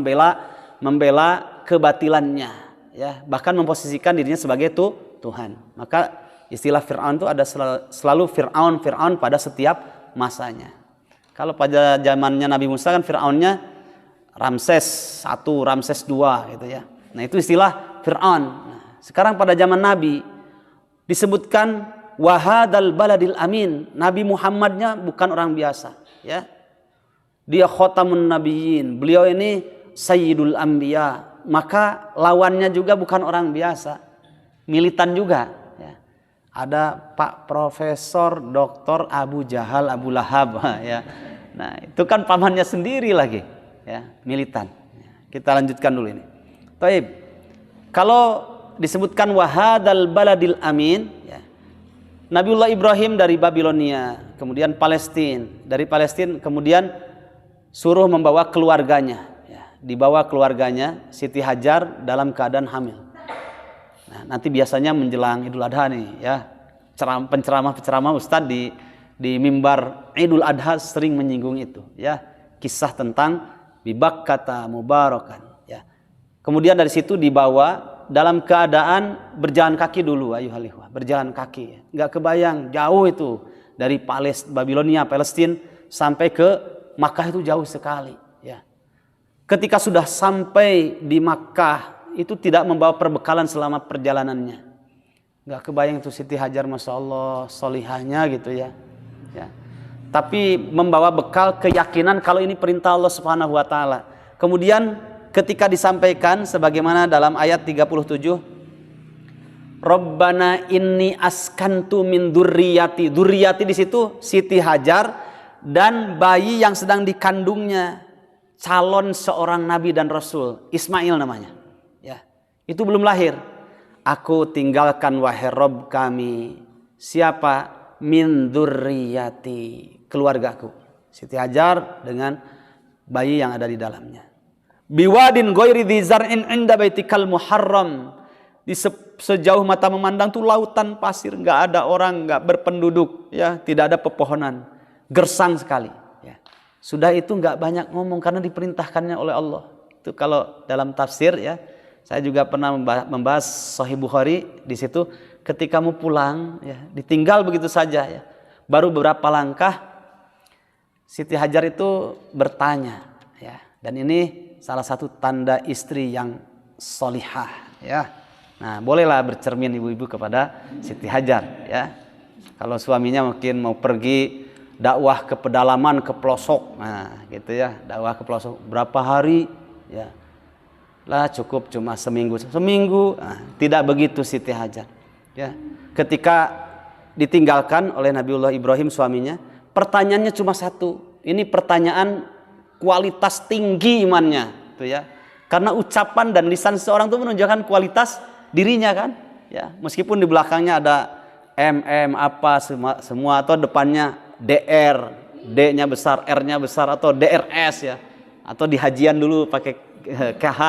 membela kebatilannya. Ya, bahkan memposisikan dirinya sebagai Tuhan. Maka istilah Fir'aun itu ada selalu Fir'aun pada setiap masanya. Kalau pada zamannya Nabi Musa kan Fir'aunnya Ramses I, Ramses II gitu, ya. Nah, itu istilah Fir'aun. Nah, sekarang pada zaman Nabi disebutkan wahadal baladil amin. Nabi Muhammadnya bukan orang biasa, ya. Dia khotamun nabiyyin. Beliau ini sayyidul anbiya. Maka lawannya juga bukan orang biasa, militan juga, ya. Ada Pak Profesor Dr. Abu Jahal Abu Lahab, ya. Nah, itu kan pamannya sendiri lagi, ya, militan. Kita lanjutkan dulu ini. Taib. Kalau disebutkan wahadal baladil amin, ya. Nabiullah Ibrahim dari Babilonia, kemudian Palestina, dari Palestina kemudian suruh membawa keluarganya. Dibawa keluarganya Siti Hajar dalam keadaan hamil. Nah, nanti biasanya menjelang Idul Adha nih, ya, penceramah Ustadz di mimbar Idul Adha sering menyinggung itu, ya, kisah tentang bibakkata mubarakan, ya. Kemudian dari situ dibawa dalam keadaan berjalan kaki dulu, ayuhal ikhwah, berjalan kaki, nggak kebayang jauh itu dari Babilonia, Palestina sampai ke Makkah itu jauh sekali. Ya. Ketika sudah sampai di Makkah itu tidak membawa perbekalan selama perjalanannya. Nggak kebayang tuh Siti Hajar, masya Allah, solihahnya gitu ya. Ya. Tapi membawa bekal keyakinan kalau ini perintah Allah Subhanahu Wa Taala. Kemudian ketika disampaikan sebagaimana dalam ayat 37, Rabbana inni askantu min dzurriyyati. Dzurriyyati di situ Siti Hajar dan bayi yang sedang dikandungnya, calon seorang nabi dan rasul, Ismail namanya. Ya, itu belum lahir. Aku tinggalkan wahai Rabb kami, siapa? Min dzurriyyati, keluargaku. Siti Hajar dengan bayi yang ada di dalamnya. Biwadin ghairi dzi zar'in 'inda baitikal muharram. Di sejauh mata memandang tuh lautan pasir, nggak ada orang, nggak berpenduduk, ya, tidak ada pepohonan, gersang sekali. Ya. Sudah itu nggak banyak ngomong karena diperintahkannya oleh Allah. Itu kalau dalam tafsir ya, saya juga pernah membahas Sahih Bukhari di situ. Ketika mau pulang, ya, ditinggal begitu saja, ya, baru beberapa langkah, Siti Hajar itu bertanya, ya, dan ini salah satu tanda istri yang solihah, ya. Nah, bolehlah bercermin ibu-ibu kepada Siti Hajar, ya. Kalau suaminya mungkin mau pergi dakwah ke pedalaman, ke pelosok, nah gitu ya, dakwah ke pelosok berapa hari, ya, lah cukup cuma seminggu, nah, tidak begitu Siti Hajar, ya. Ketika ditinggalkan oleh Nabiullah Ibrahim suaminya, pertanyaannya cuma satu, ini pertanyaan kualitas tinggi imannya, tuh ya, karena ucapan dan lisan seseorang itu menunjukkan kualitas dirinya kan, ya, meskipun di belakangnya ada apa semua atau depannya DR, D-nya besar, R-nya besar atau DRS ya, atau di hajian dulu pakai KH.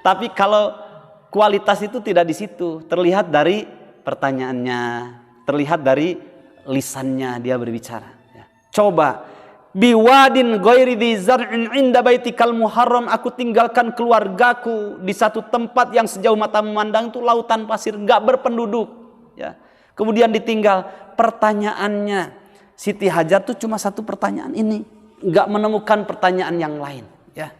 Tapi kalau kualitas itu tidak di situ, terlihat dari pertanyaannya, terlihat dari lisannya dia berbicara. Ya. Coba. Biwadin ghairi dzi zar'in 'inda baitikal muharram, aku tinggalkan keluargaku di satu tempat yang sejauh mata memandang itu lautan pasir, enggak berpenduduk, ya. Kemudian ditinggal. Pertanyaannya Siti Hajar tuh cuma satu pertanyaan ini, enggak menemukan pertanyaan yang lain, ya.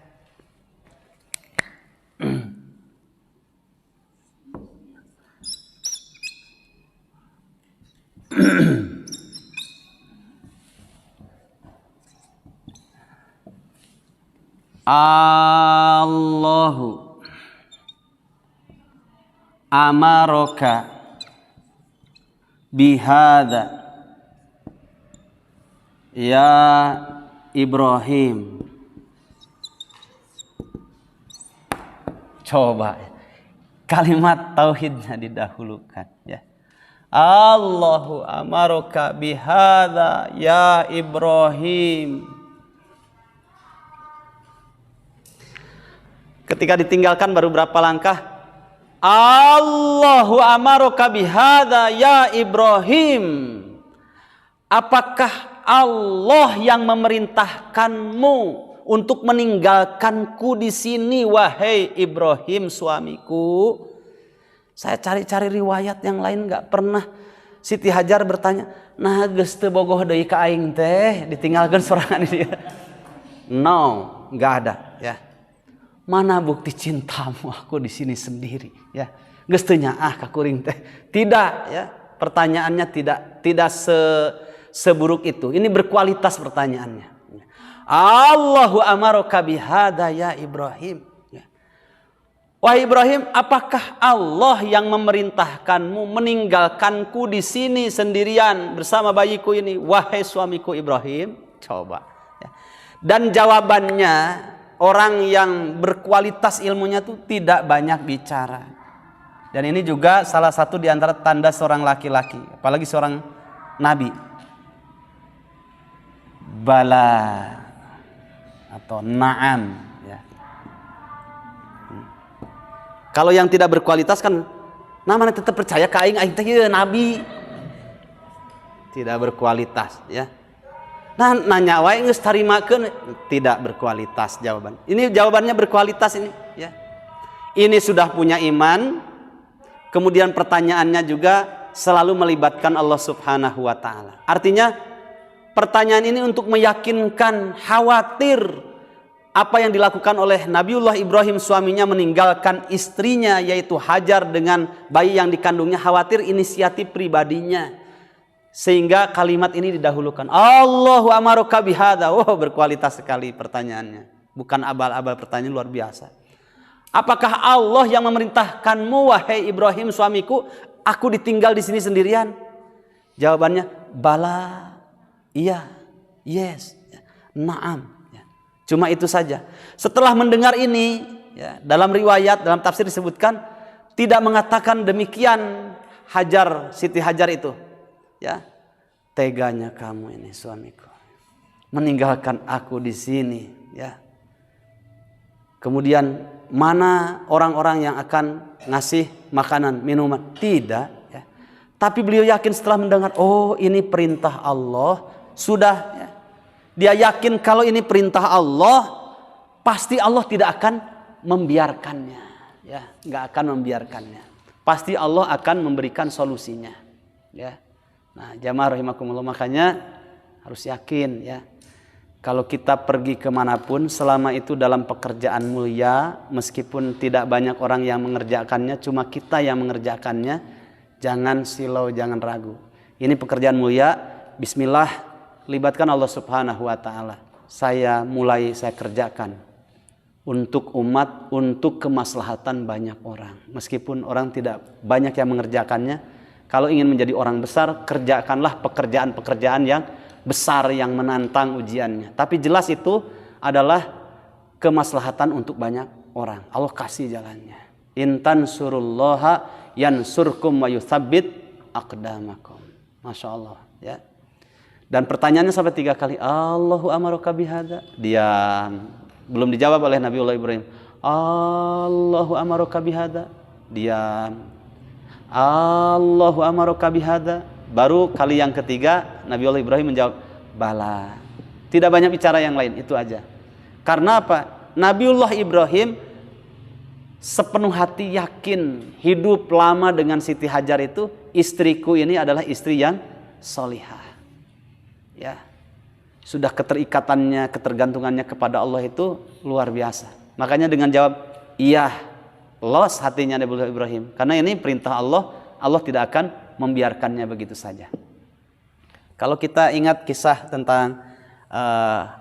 Allahu amaraka bihadza ya Ibrahim. Coba kalimat tauhidnya didahulukan, ya. Allahu amaraka bihadza ya Ibrahim. Ketika ditinggalkan baru berapa langkah, Allahu amaraka bihadza ya Ibrahim. Apakah Allah yang memerintahkanmu untuk meninggalkanku di sini, wahai Ibrahim suamiku? Saya cari-cari riwayat yang lain nggak pernah Siti Hajar bertanya, nah geus teu bogoh deui ka aing teh ditinggalkan sorangan dia. No, nggak ada, ya. Mana bukti cintamu aku di sini sendiri, ya. Geus teu nyaah ka kuring teh. Tidak, ya. Pertanyaannya tidak seburuk itu. Ini berkualitas pertanyaannya. Allahu amaraka bihadza ya Ibrahim. Ya. Wahai Ibrahim, apakah Allah yang memerintahkanmu meninggalkanku di sini sendirian bersama bayiku ini, wahai suamiku Ibrahim? Coba. Ya. Dan jawabannya, orang yang berkualitas ilmunya itu tidak banyak bicara. Dan ini juga salah satu di antara tanda seorang laki-laki, apalagi seorang nabi. Bala atau na'am, ya. Kalau yang tidak berkualitas kan namanya tetap percaya ka aing teh nabi. Tidak berkualitas, ya. Nah, nanya wae geus tarimakeun, tidak berkualitas jawaban. Ini jawabannya berkualitas ini, ya. Ini sudah punya iman. Kemudian pertanyaannya juga selalu melibatkan Allah Subhanahu wa taala. Artinya pertanyaan ini untuk meyakinkan, khawatir apa yang dilakukan oleh Nabiullah Ibrahim, suaminya meninggalkan istrinya yaitu Hajar dengan bayi yang dikandungnya, khawatir inisiatif pribadinya. Sehingga kalimat ini didahulukan. Allahu amaruka bihadza. Oh, berkualitas sekali pertanyaannya. Bukan abal-abal, pertanyaan luar biasa. Apakah Allah yang memerintahkanmu, wahai Ibrahim suamiku, aku ditinggal di sini sendirian? Jawabannya, bala, iya, yes, naam. Cuma itu saja. Setelah mendengar ini, ya, dalam riwayat, dalam tafsir disebutkan, tidak mengatakan demikian Hajar, Siti Hajar itu. Ya, teganya kamu ini suamiku, meninggalkan aku di sini. Ya. Kemudian mana orang-orang yang akan ngasih makanan, minuman? Tidak. Ya. Tapi beliau yakin setelah mendengar, oh ini perintah Allah, sudah. Ya. Dia yakin kalau ini perintah Allah, pasti Allah tidak akan membiarkannya. Ya, nggak akan membiarkannya. Pasti Allah akan memberikan solusinya. Ya. Nah, jamaah rahimakumullah, makanya harus yakin ya. Kalau kita pergi kemanapun, selama itu dalam pekerjaan mulia, meskipun tidak banyak orang yang mengerjakannya, cuma kita yang mengerjakannya, jangan silau, jangan ragu. Ini pekerjaan mulia, bismillah, libatkan Allah Subhanahu wa taala. Saya kerjakan untuk umat, untuk kemaslahatan banyak orang. Meskipun orang tidak banyak yang mengerjakannya, kalau ingin menjadi orang besar, kerjakanlah pekerjaan-pekerjaan yang besar, yang menantang ujiannya. Tapi jelas itu adalah kemaslahatan untuk banyak orang. Allah kasih jalannya. Intan surullaha yansurkum wa yuthabbit aqdamakum. Masya Allah. Ya. Dan pertanyaannya sampai 3 kali. Allahu amaruka bihadza. Diam. Belum dijawab oleh Nabiullah Ibrahim. Allahu amaruka bihadza. Diam. Allahu amaruka bihadza. Baru kali yang ketiga Nabiullah Ibrahim menjawab bala. Tidak banyak bicara yang lain, itu aja. Karena apa? Nabiullah Ibrahim sepenuh hati yakin hidup lama dengan Siti Hajar itu, istriku ini adalah istri yang solihah. Ya. Sudah keterikatannya, ketergantungannya kepada Allah itu luar biasa. Makanya dengan jawab iya, los hatinya Nabiullah Ibrahim. Karena ini perintah Allah, Allah tidak akan membiarkannya begitu saja. Kalau kita ingat kisah tentang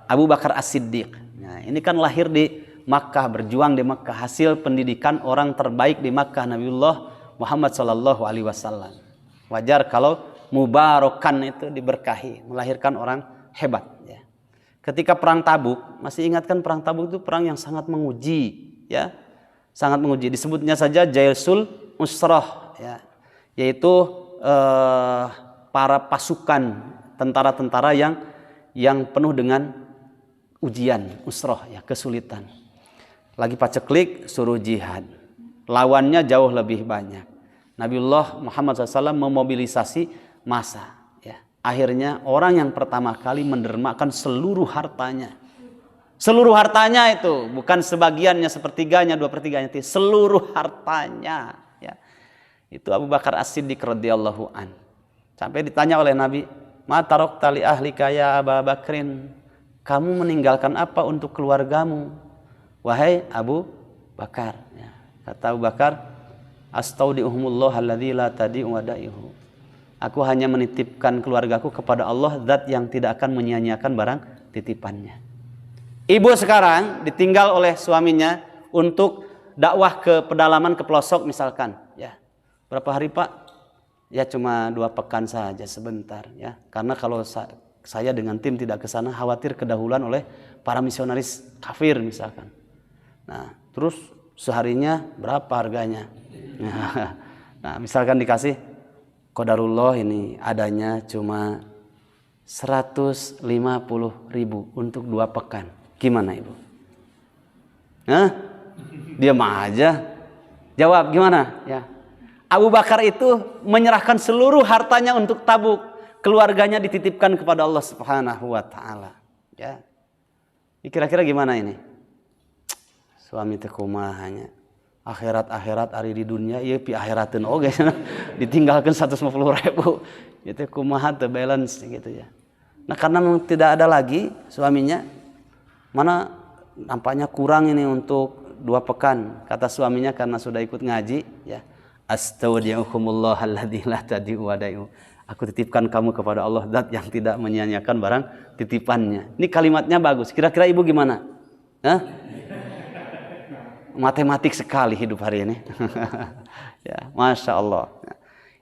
Abu Bakar As-Siddiq. Nah, ini kan lahir di Makkah, berjuang di Makkah, hasil pendidikan orang terbaik di Makkah, Nabiullah Muhammad SAW. Wajar kalau mubarakan itu diberkahi, melahirkan orang hebat. Ya. Ketika perang Tabuk, masih ingatkan perang Tabuk itu perang yang sangat menguji, ya. Sangat menguji. Disebutnya saja Jaisul Usrah, ya, yaitu para pasukan tentara-tentara yang penuh dengan ujian, usrah, ya, kesulitan. Lagi paceklik suruh jihad, lawannya jauh lebih banyak. Nabiullah Muhammad SAW memobilisasi massa. Ya. Akhirnya orang yang pertama kali mendermakan seluruh hartanya. Seluruh hartanya itu, bukan sebagiannya, sepertiganya, 2/3-nya, seluruh hartanya. Ya. Itu Abu Bakar As-Siddiq radhiyallahu an. Sampai ditanya oleh Nabi, "Ma tarakta li ahlika ya Abu Bakrin?" Kamu meninggalkan apa untuk keluargamu, wahai Abu Bakar? Ya. Kata Abu Bakar, "Astaudiuhumullah alladzi la tadi'u wadaihu." Aku hanya menitipkan keluargaku kepada Allah, zat yang tidak akan menyia-nyiakan barang titipannya. Ibu sekarang ditinggal oleh suaminya untuk dakwah ke pedalaman, ke pelosok misalkan, ya. Berapa hari, Pak? Ya cuma 2 pekan saja, sebentar, ya. Karena kalau saya dengan tim tidak ke sana, khawatir kedahuluan oleh para misionaris kafir misalkan. Nah, terus seharinya berapa harganya? Nah, misalkan dikasih qadarullah ini adanya cuma 150.000 untuk 2 pekan. Gimana Ibu? Hah? Diam aja. Jawab gimana? Ya. Abu Bakar itu menyerahkan seluruh hartanya untuk Tabuk. Keluarganya dititipkan kepada Allah Subhanahu wa taala. Ya. Kira-kira gimana ini? Suami teh kumahanya. akhirat ari di dunia ieu pi akhirateun oge ditinggalkeun 150.000 gitu kumaha teu balance gitu ya. Nah karena memang tidak ada lagi suaminya, mana nampaknya kurang ini untuk 2 pekan kata suaminya karena sudah ikut ngaji ya. Astaudiukumullah alladzi la tadi'u wadai'u. Aku titipkan kamu kepada Allah zat yang tidak menyia-nyiakan barang titipannya. Ini kalimatnya bagus. Kira-kira ibu gimana? Hah? Matematik sekali hidup hari ini. Ya, Masya Allah.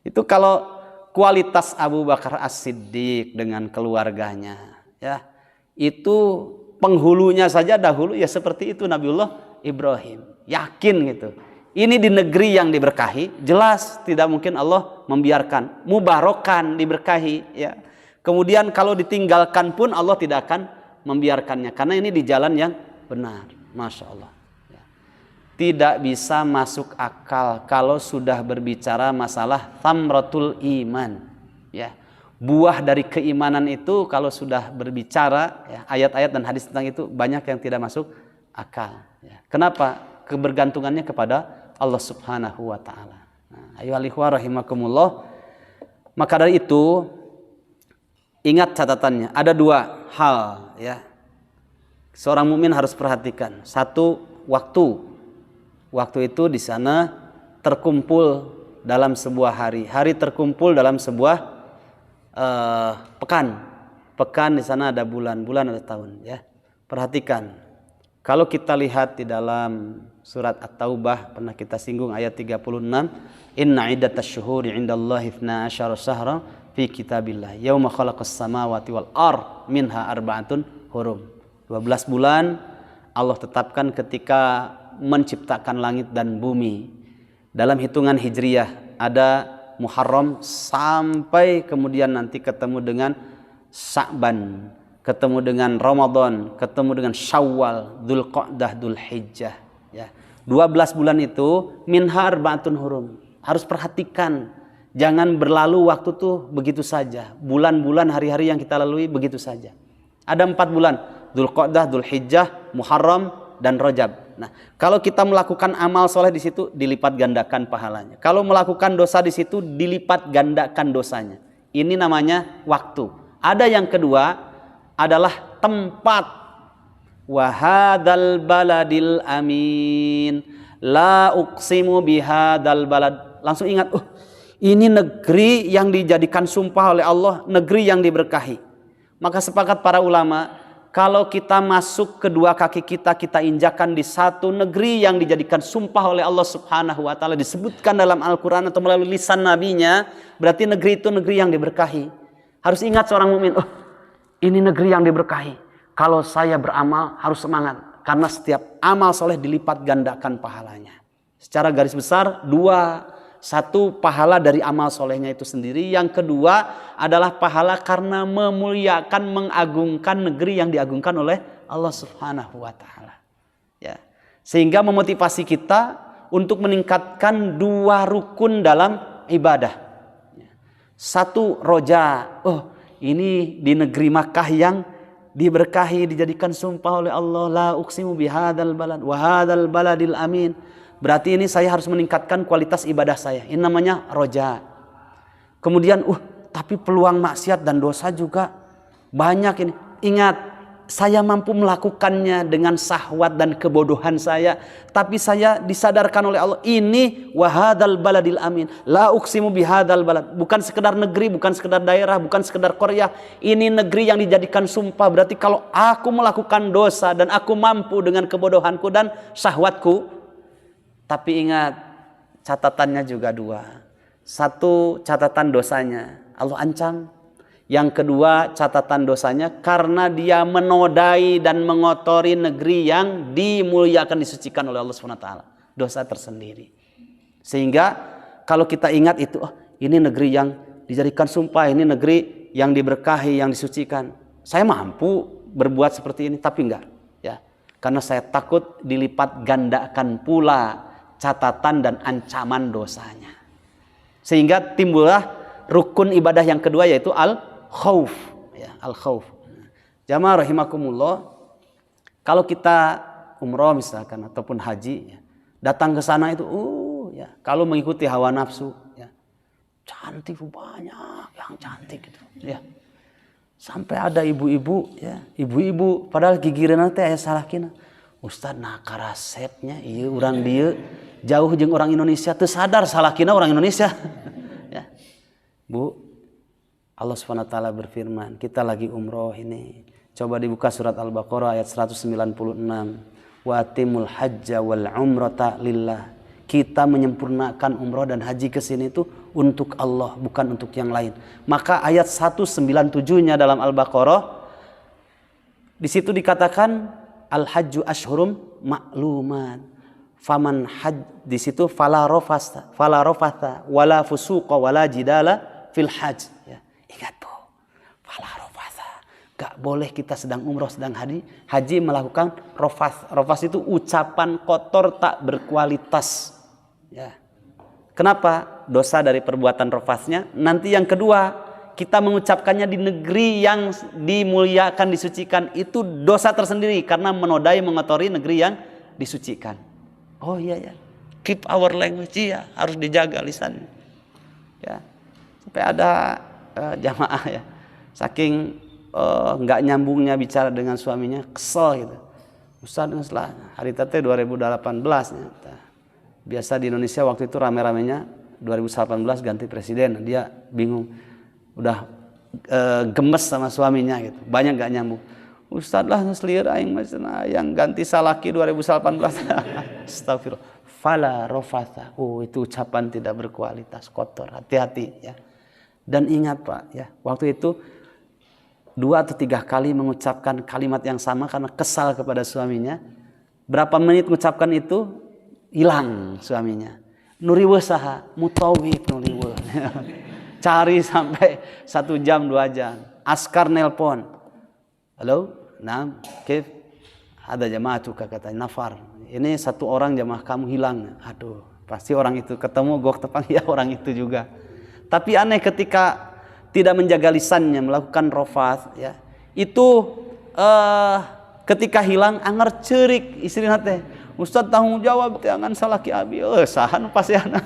Itu kalau kualitas Abu Bakar As-Siddiq dengan keluarganya, ya, itu penghulunya saja dahulu ya seperti itu Nabiullah Ibrahim. Yakin gitu. Ini di negeri yang diberkahi, jelas tidak mungkin Allah membiarkan. Mubarokan diberkahi, ya. Kemudian kalau ditinggalkan pun Allah tidak akan membiarkannya karena ini di jalan yang benar. Masya Allah. Tidak bisa masuk akal kalau sudah berbicara masalah thamratul iman, ya. Buah dari keimanan itu kalau sudah berbicara ya, ayat-ayat dan hadis tentang itu banyak yang tidak masuk akal ya. Kenapa? Kebergantungannya kepada Allah Subhanahu wa taala. Nah, ayyuhal ikhwah rahimakumullah. Maka dari itu ingat catatannya, ada 2 hal ya. Seorang mukmin harus perhatikan. 1, waktu. Waktu itu di sana terkumpul dalam sebuah hari. Hari terkumpul dalam sebuah pekan. Pekan di sana ada bulan, bulan ada tahun. Ya, perhatikan. Kalau kita lihat di dalam surat At-Taubah pernah kita singgung ayat 36, Inna iddatasy syuhuri 'indallahi 12 syahran fi kitabillah yauma khalaqas samawati wal ard minha arba'atun hurum. 12 bulan Allah tetapkan ketika menciptakan langit dan bumi. Dalam hitungan hijriyah ada Muharram sampai kemudian nanti ketemu dengan Sya'ban, ketemu dengan Ramadan, ketemu dengan Syawal, Dzulqa'dah, Dzulhijjah ya. 12 bulan itu minha arba'atun hurum. Harus perhatikan, jangan berlalu waktu tuh begitu saja. Bulan-bulan hari-hari yang kita lalui begitu saja. Ada 4 bulan, Dzulqa'dah, Dzulhijjah, Muharram dan Rajab. Nah, kalau kita melakukan amal soleh di situ dilipat gandakan pahalanya. Kalau melakukan dosa di situ dilipat gandakan dosanya. Ini namanya waktu. Ada yang kedua adalah tempat. Wahadal baladil amin. La uqsimu bihadal balad. Langsung ingat, ini negeri yang dijadikan sumpah oleh Allah, negeri yang diberkahi. Maka sepakat para ulama, kalau kita masuk kedua kaki kita injakan di satu negeri yang dijadikan sumpah oleh Allah Subhanahu wa taala, disebutkan dalam Al-Qur'an atau melalui lisan nabinya, berarti negeri itu negeri yang diberkahi. Harus ingat seorang mukmin, ini negeri yang diberkahi. Kalau saya beramal harus semangat karena setiap amal soleh dilipat gandakan pahalanya. Secara garis besar 2. 1 pahala dari amal solehnya itu sendiri. Yang kedua adalah pahala karena memuliakan, mengagungkan negeri yang diagungkan oleh Allah Subhanahu wa taala. Ya. Sehingga memotivasi kita untuk meningkatkan 2 rukun dalam ibadah. 1 roja. Ini di negeri Makkah yang diberkahi, dijadikan sumpah oleh Allah, la uqsimu bihadzal balad wa hadzal baladil amin. Berarti ini saya harus meningkatkan kualitas ibadah saya. Ini namanya roja. Kemudian, tapi peluang maksiat dan dosa juga banyak ini. Ingat, saya mampu melakukannya dengan syahwat dan kebodohan saya. Tapi saya disadarkan oleh Allah, ini wahadal baladil amin. La uqsimu bihadal balad. Bukan sekedar negeri, bukan sekedar daerah, bukan sekedar Korea. Ini negeri yang dijadikan sumpah. Berarti kalau aku melakukan dosa dan aku mampu dengan kebodohanku dan syahwatku, tapi ingat, catatannya juga 2. 1, catatan dosanya Allah ancam. Yang kedua, catatan dosanya karena dia menodai dan mengotori negeri yang dimuliakan, disucikan oleh Allah SWT. Dosa tersendiri. Sehingga kalau kita ingat itu, ini negeri yang dijadikan sumpah, ini negeri yang diberkahi, yang disucikan. Saya mampu berbuat seperti ini, tapi enggak. Ya, karena saya takut dilipat gandakan pula catatan dan ancaman dosanya. Sehingga timbullah rukun ibadah yang kedua, yaitu al-khauf. Ya, al-khauf. Jamaah rahimakumullah, kalau kita umroh misalkan ataupun haji, ya, Datang ke sana itu, ya, kalau mengikuti hawa nafsu, ya, cantik banyak yang cantik gitu, ya. Sampai ada ibu-ibu, ya, ibu-ibu padahal gigireuna teh aya salakina. Ustad nah karasepnya ieu urang dieu jauh jeung orang Indonesia teu sadar salakina orang Indonesia. Ya. Bu, Allah Subhanahu wa taala berfirman, kita lagi umroh ini. Coba dibuka surat Al-Baqarah ayat 196. Wa atimul hajja wal umrata lillah. Kita menyempurnakan umroh dan haji ke sini itu untuk Allah, bukan untuk yang lain. Maka ayat 197-nya dalam Al-Baqarah di situ dikatakan al-hajju ashhurum ma'luman. Faman hajj di situ fala rafatha wala fusuqa wala jidala fil hajj. Ya, ingat Bu. Fala rafatha. Gak boleh kita sedang umroh, sedang haji melakukan rafas. Rafas itu ucapan kotor tak berkualitas. Ya. Kenapa? Dosa dari perbuatan rafasnya. Nanti yang kedua, kita mengucapkannya di negeri yang dimuliakan, disucikan, itu dosa tersendiri karena menodai, mengotori negeri yang disucikan. Oh iya ya, keep our language, ya, harus dijaga lisan. Ya, sampai ada jamaah ya, saking nggak nyambungnya bicara dengan suaminya, kesel gitu. Ustaz setelah hari tete 2018 ya. Biasa di Indonesia waktu itu rame-ramenya 2018 ganti presiden, dia bingung, udah gemes sama suaminya gitu, banyak gak nyambung. Ustadz lah ngeslir aing yang ganti salaki 2018. Astagfirullah. Fala rofatha. Itu ucapan tidak berkualitas, kotor, hati-hati ya. Dan ingat Pak ya, waktu itu 2 atau 3 kali mengucapkan kalimat yang sama karena kesal kepada suaminya. Berapa menit mengucapkan itu, hilang suaminya. Nuriweuh saha? Mutawif nuriweuh. Cari sampai 1 jam 2 jam. Askar nelpon. Halo, nah, Kif, ada jamaah tuh katanya nafar. Ini 1 orang jamaah kamu hilang. Aduh, pasti orang itu ketemu gok tepang ya orang itu juga. Tapi aneh ketika tidak menjaga lisannya melakukan rafas ya. Itu ketika hilang anger cerik istri nate. Ustaz tanggung jawab jangan salaki abi. Sahan pasti ana.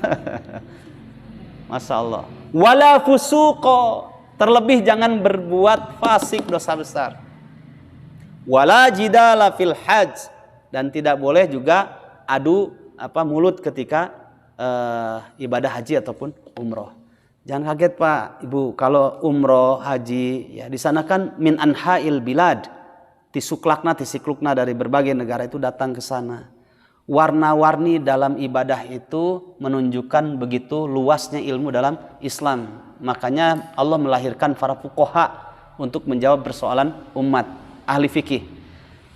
Masya Allah. Wala fusuqo, terlebih jangan berbuat fasik, dosa besar. Wala jidala fil hajj, dan tidak boleh juga adu mulut ketika ibadah haji ataupun umroh. Jangan kaget Pak, Ibu, kalau umroh, haji ya di sana kan min anha'il bilad, tisiklukna dari berbagai negara itu datang ke sana. Warna-warni dalam ibadah itu menunjukkan begitu luasnya ilmu dalam Islam. Makanya Allah melahirkan para fuqaha untuk menjawab persoalan umat, ahli fikih.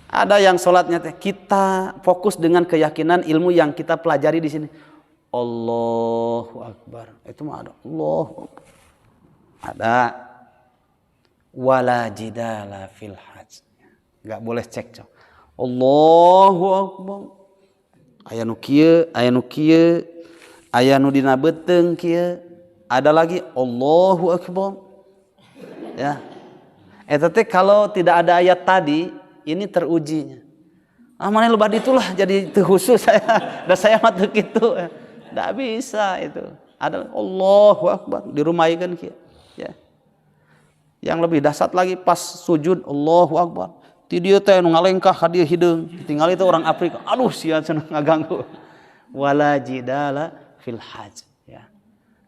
Ada yang sholatnya kita fokus dengan keyakinan ilmu yang kita pelajari di sini. Allahu Akbar. Itu mah ada. Allahu Akbar. Ada. Wala jidala fil hajj. Enggak boleh cekcok. Allahu Akbar. Aya nu kieu, aya nu kieu, aya nu dina beuteung kieu, ada lagi Allahu Akbar. Ya. Eta teh kalau tidak ada ayat tadi, ini terujinya. Mana loba ditulah jadi teu khusus saya. Da saya mah teu kitu. Da bisa itu. Ada Allahu Akbar dirumaikeun kieu. Ya. Yang lebih dahsyat lagi pas sujud Allahu Akbar. Ti dieu teh nu ngalengkah ka dieu hideung, ditinggali teh orang Afrika. Aduh sia cenah ngaganggu. Wala jidala fil hajj ya.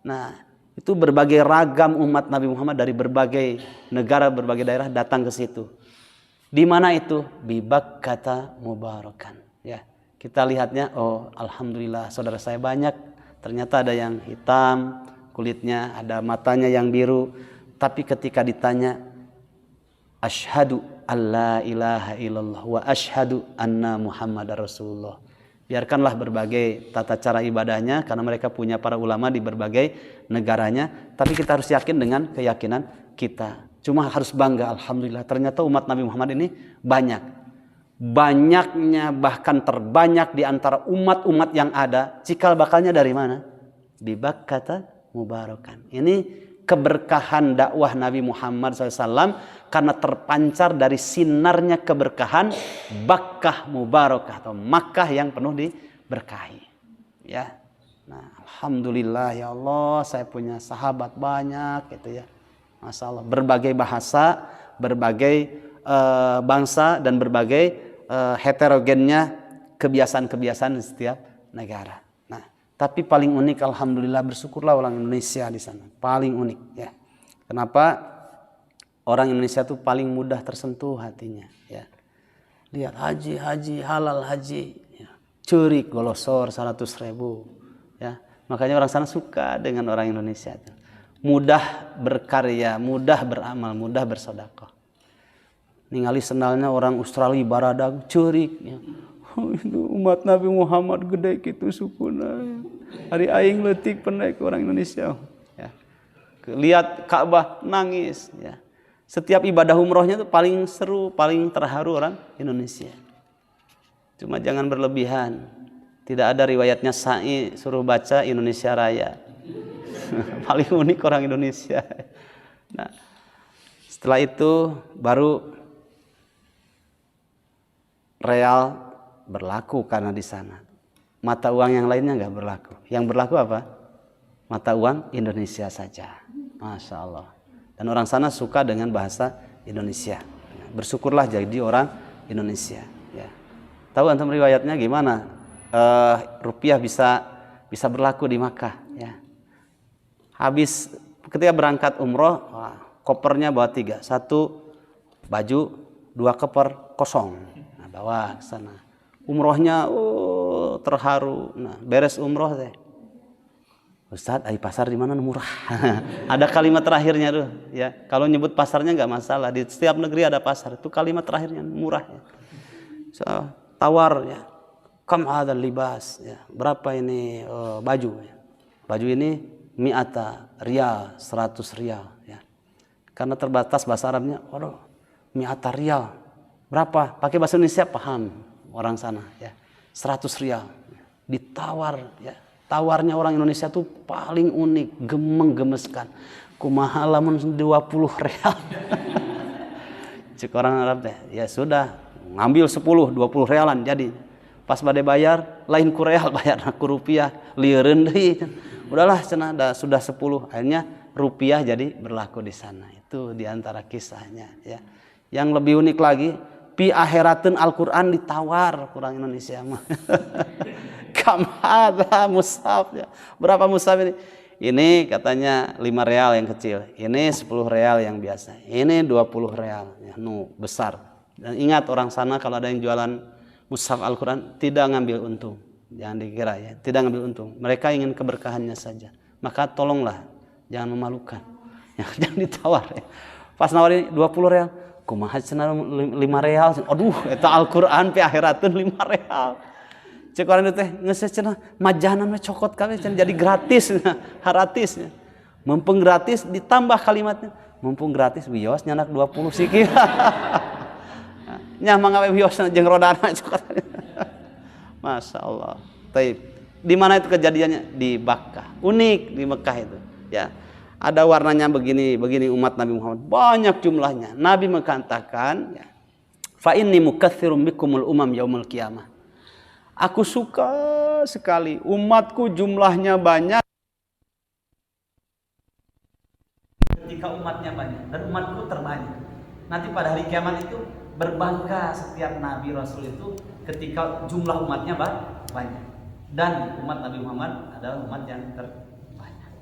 Nah, itu berbagai ragam umat Nabi Muhammad dari berbagai negara, berbagai daerah datang ke situ. Di mana itu? Bi Bakkata mubarakan ya. Kita lihatnya, oh alhamdulillah saudara saya banyak. Ternyata ada yang hitam kulitnya, ada matanya yang biru. Tapi ketika ditanya asyhadu alla ilaha illallah wa asyhadu anna Muhammadar Rasulullah. Biarkanlah berbagai tata cara ibadahnya karena mereka punya para ulama di berbagai negaranya, tapi kita harus yakin dengan keyakinan kita. Cuma harus bangga, alhamdulillah ternyata umat Nabi Muhammad ini banyak. Banyaknya bahkan terbanyak di antara umat-umat yang ada. Cikal bakalnya dari mana? Bi Bakkata mubarakan. Ini keberkahan dakwah Nabi Muhammad SAW karena terpancar dari sinarnya keberkahan Bakkah Mubarakah atau Makkah yang penuh berkahi. Ya. Nah, alhamdulillah ya Allah, saya punya sahabat banyak gitu ya. Masya Allah, berbagai bahasa, berbagai bangsa dan berbagai heterogennya kebiasaan-kebiasaan di setiap negara. Nah, tapi paling unik alhamdulillah, bersyukurlah orang Indonesia di sana. Paling unik ya. Kenapa? Orang Indonesia tuh paling mudah tersentuh hatinya ya. Lihat haji halal haji ya. Cerik golosor 100.000 ya. Makanya orang sana suka dengan orang Indonesia tuh. Mudah berkarya, mudah beramal, mudah bersedekah. Ningali sendalnya orang Australia baradag cerik ya. Umat Nabi Muhammad gede gitu sukuna. Hari aing leutik pernah ke orang Indonesia ya. Lihat Ka'bah nangis ya. Setiap ibadah umrohnya tuh paling seru, paling terharu orang Indonesia. Cuma jangan berlebihan. Tidak ada riwayatnya sa'i suruh baca Indonesia Raya. Paling unik orang Indonesia. Nah, setelah itu baru real berlaku karena di sana. Mata uang yang lainnya nggak berlaku. Yang berlaku apa? Mata uang Indonesia saja. Masya Allah. Dan orang sana suka dengan bahasa Indonesia. Bersyukurlah jadi orang Indonesia. Ya. Tahu antum riwayatnya gimana? Rupiah bisa berlaku di Makkah. Ya. Habis ketika berangkat umroh, kopernya bawa 3. 1 baju, 2 koper kosong. Nah, bawa ke sana. Umrohnya terharu. Nah, beres umroh teh. Ustadz, ai pasar di mana murah? Ada kalimat terakhirnya tuh, ya. Kalau nyebut pasarnya nggak masalah. Di setiap negeri ada pasar. Itu kalimat terakhirnya murah. Ya. So, tawar ya. Kam hadzal libas ya. Berapa ini baju? Ya. Baju ini mi'ata riyal, 100 riyal ya. Karena terbatas bahasa Arabnya, waduh, mi'ata riyal. Berapa? Pakai bahasa Indonesia paham orang sana ya. 100 riyal. Ditawar ya. Tawarnya orang Indonesia tuh paling unik, menggemeskan. Kumaha lamun 20 real. Cek orang Arab teh, ya sudah, ngambil 10, 20 realan jadi. Pas bade bayar, lain ku real bayar ku rupiah, lieureun deui. Udahlah cenah sudah 10. Akhirnya rupiah jadi berlaku di sana. Itu di antara kisahnya ya. Yang lebih unik lagi, pi akhirateun Al-Qur'an ditawar orang Indonesia mah. Kam hadza mushaf ya. Berapa mushaf ini? Ini katanya 5 real yang kecil. Ini 10 real yang biasa. Ini 20 real ya, besar. Dan ingat orang sana kalau ada yang jualan mushaf Al-Qur'an tidak ngambil untung. Jangan dikira ya, tidak ngambil untung. Mereka ingin keberkahannya saja. Maka tolonglah jangan memalukan. Ya, jangan ditawar ya. Pas nawarin 20 real, kumaha cenah 5 real. Aduh, eta Al-Qur'an pi akhirateun 5 real. Cek orang itu teh geus cenah majanan mah cokot kabeh cenah jadi gratis haratis. Mumpung gratis ditambah kalimatnya. Mumpung gratis wios nyanak 20 sikit. Nya mangga wios jeung rodana cokot. Masya Allah. Taib. Di mana itu kejadiannya? Di Makkah. Unik di Mekah itu. Ya. Ada warnanya begini umat Nabi Muhammad. Banyak jumlahnya. Nabi mengatakan, ya, fa inni mukatsirum bikumul umam yaumul qiyamah. Aku suka sekali umatku jumlahnya banyak ketika umatnya banyak dan umatku terbanyak. Nanti pada hari kiamat itu berbangga setiap nabi rasul itu ketika jumlah umatnya banyak dan umat Nabi Muhammad adalah umat yang terbanyak.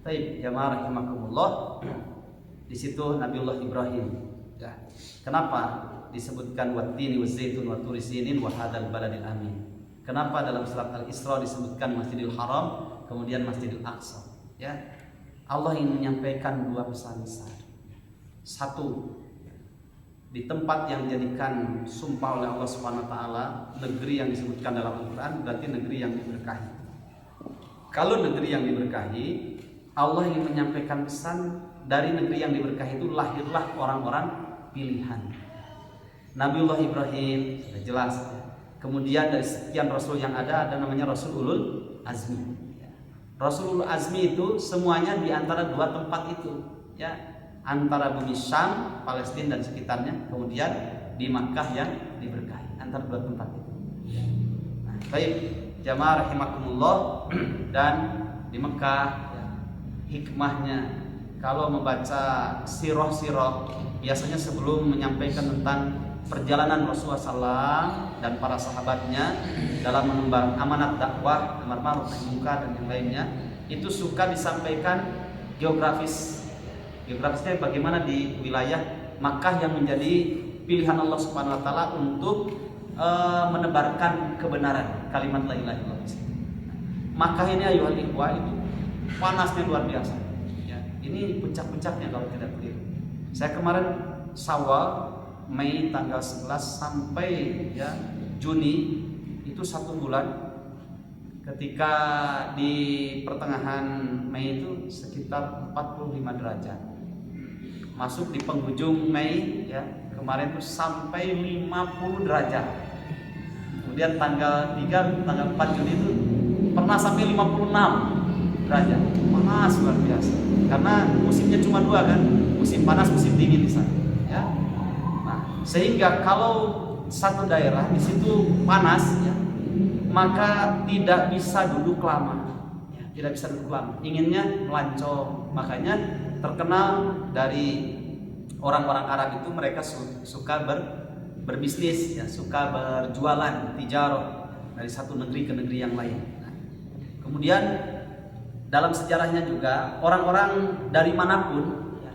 Baik, jamaah rahimakumullah. Di situ Nabiullah Ibrahim. Ya. Kenapa disebutkan wattini wazzaitun wa turi sinin wa hadzal baladil amin? Kenapa dalam surat Al-Isra disebutkan Masjidil Haram kemudian Masjidil Aqsa? Ya. Allah ingin menyampaikan 2 pesan besar. 1, di tempat yang dijadikan sumpah oleh Allah Subhanahu wa taala, negeri yang disebutkan dalam Al-Qur'an berarti negeri yang diberkahi. Kalau negeri yang diberkahi, Allah ingin menyampaikan pesan dari negeri yang diberkahi itu lahirlah orang-orang pilihan. Nabiullah Ibrahim sudah jelas. Kemudian dari sekian rasul yang ada namanya Rasul Ulul Azmi. Rasul Ulul Azmi itu semuanya di antara 2 tempat itu, ya, antara bumi Syam, Palestina dan sekitarnya, kemudian di Makkah yang diberkahi, antara 2 tempat itu. Nah, Baik, jamaah rahimakumullah. Dan di Mekah ya, hikmahnya kalau membaca sirah-sirah biasanya sebelum menyampaikan tentang perjalanan Rasulullah SAW dan para sahabatnya dalam mengemban amanat dakwah, amar ma'ruf nahi munkar dan yang lainnya, itu suka disampaikan geografisnya bagaimana di wilayah Makkah yang menjadi pilihan Allah Subhanahu wa taala untuk menebarkan kebenaran kalimat la ilaha illallah. Makkah ini ayuhal ikhwah itu panasnya luar biasa. Ya, ini puncak-puncaknya kalau tidak keliru. Saya kemarin Syawal Mei tanggal 11 sampai ya Juni itu 1 bulan. Ketika di pertengahan Mei itu sekitar 45 derajat. Masuk di penghujung Mei ya kemarin itu sampai 50 derajat. Kemudian tanggal 4 Juni itu pernah sampai 56 derajat. Panas luar biasa. Karena musimnya cuma 2 kan, musim panas, musim dingin di sana. Ya. Nah, sehingga kalau satu daerah di situ panas ya, maka tidak bisa duduk lama. Ya, tidak bisa duduk lama. Inginnya melancong. Makanya terkenal dari orang-orang Arab itu mereka suka berbisnis ya, suka berjualan tijarah dari satu negeri ke negeri yang lain. Kemudian dalam sejarahnya juga orang-orang dari manapun ya,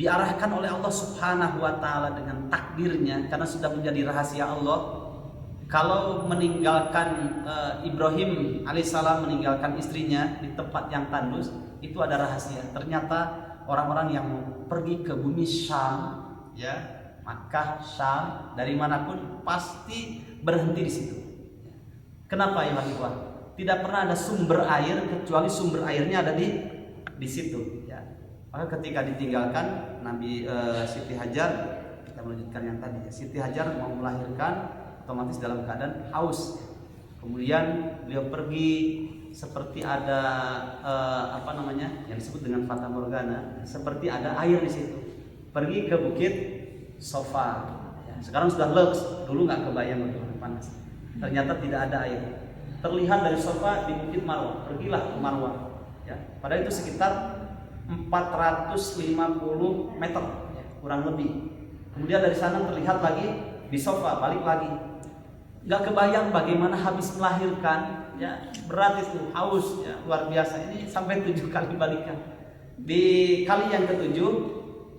diarahkan oleh Allah Subhanahu wa taala dengan takdirnya karena sudah menjadi rahasia Allah. Kalau meninggalkan Ibrahim alaihissalam meninggalkan istrinya di tempat yang tandus, itu ada rahasia. Ternyata orang-orang yang mau pergi ke bumi Syam, ya Makkah, Syam, dari manapun pasti berhenti di situ. Kenapa ya Pak? Tidak pernah ada sumber air kecuali sumber airnya ada di situ. Ya. Maka ketika ditinggalkan Nabi Siti Hajar, kita melanjutkan yang tadi. Siti Hajar mau melahirkan, otomatis dalam keadaan haus. Kemudian beliau pergi seperti ada yang disebut dengan fata morgana, seperti ada air di situ. Pergi ke bukit Sofa. Ya, sekarang sudah leks, dulu nggak kebayang bagaimana panas. Ternyata tidak ada air. Terlihat dari Sofa di bukit Marwah. Pergilah ke Marwah. Ya, padahal itu sekitar 450 meter, ya, kurang lebih. Kemudian dari sana terlihat lagi di Sofa, balik lagi. Nggak kebayang bagaimana habis melahirkan, ya berat itu, haus, ya luar biasa. Ini sampai 7 kali balikan. Di kali yang ke-7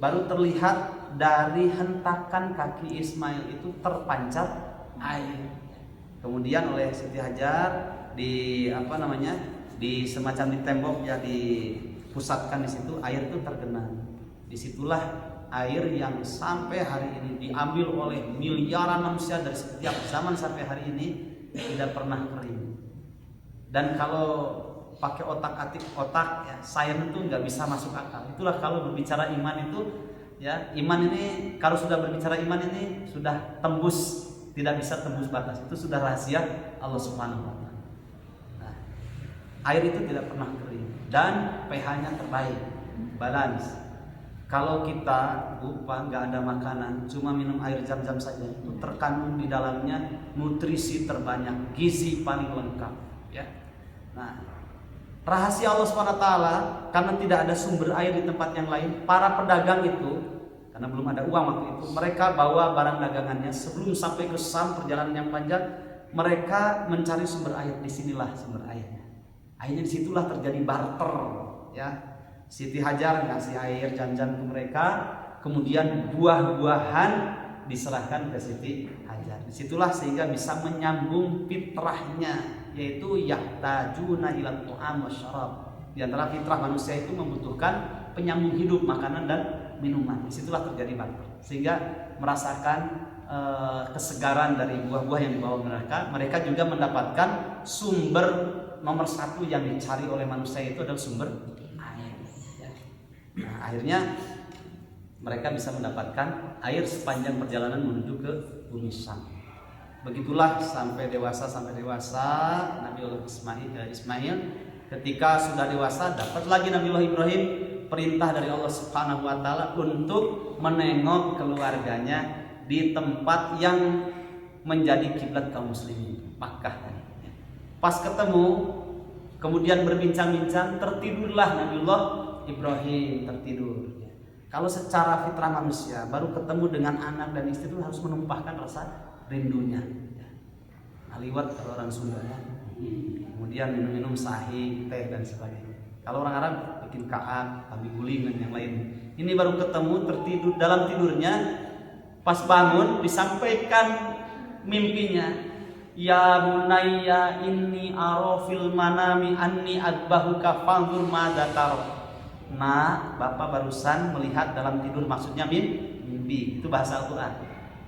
baru terlihat dari hentakan kaki Ismail itu terpancar air. Kemudian oleh Siti Hajar di semacam di tembok ya dipusatkan di situ, air itu tergenang. Disitulah air yang sampai hari ini diambil oleh miliaran manusia dari setiap zaman sampai hari ini tidak pernah kering. Dan kalau pakai otak-atik ya, sains itu nggak bisa masuk akal. Itulah kalau berbicara iman itu, ya iman ini kalau sudah berbicara iman ini sudah tembus, tidak bisa tembus batas. Itu sudah rahasia Allah Subhanahu wa taala. Nah, air itu tidak pernah kering dan pH-nya terbaik, balance. Kalau kita lupa nggak ada makanan, cuma minum air zam-zam saja, itu terkandung di dalamnya nutrisi terbanyak, gizi paling lengkap. Ya. Nah, rahasia Allah SWT karena tidak ada sumber air di tempat yang lain, para pedagang itu karena belum ada uang waktu itu, mereka bawa barang dagangannya sebelum sampai ke Syam, perjalanan yang panjang, mereka mencari sumber air. Disinilah sumber airnya. Akhirnya disitulah terjadi barter, ya. Siti Hajar ngasih air janjan ke mereka, kemudian buah-buahan diserahkan ke Siti Hajar. Disitulah sehingga bisa menyambung fitrahnya, yaitu yahtajuna ila ta'am wasyarab. Di antara fitrah manusia itu membutuhkan penyambung hidup, makanan dan minuman. Disitulah terjadi barter, sehingga merasakan kesegaran dari buah-buah yang dibawa mereka. Mereka juga mendapatkan sumber nomor 1 yang dicari oleh manusia, itu adalah sumber air. Nah, akhirnya mereka bisa mendapatkan air sepanjang perjalanan menuju ke bumi Syam. Begitulah sampai dewasa Nabi Allah Ismail. Ketika sudah dewasa, dapat lagi Nabiullah Ibrahim perintah dari Allah Subhanahu wa taala untuk menengok keluarganya di tempat yang menjadi kiblat kaum muslimin, Makkah. Pas ketemu kemudian berbincang-bincang, tertidurlah Nabiullah Ibrahim, tertidur. Kalau secara fitrah manusia baru ketemu dengan anak dan istri itu harus menumpahkan rasa rindunya. Nah, liwat kalau orang Sunda ya. Kemudian minum-minum sahih, teh dan sebagainya. Kalau orang Arab bikin kaak, tabi guling dan yang lain. Ini baru ketemu, tertidur, dalam tidurnya pas bangun disampaikan mimpinya. Ya bunayya inni ara fil manami anni adbahuka fanzur madza tara. Nah, Bapak barusan melihat dalam tidur, maksudnya mimpi. Itu bahasa Al-Qur'an.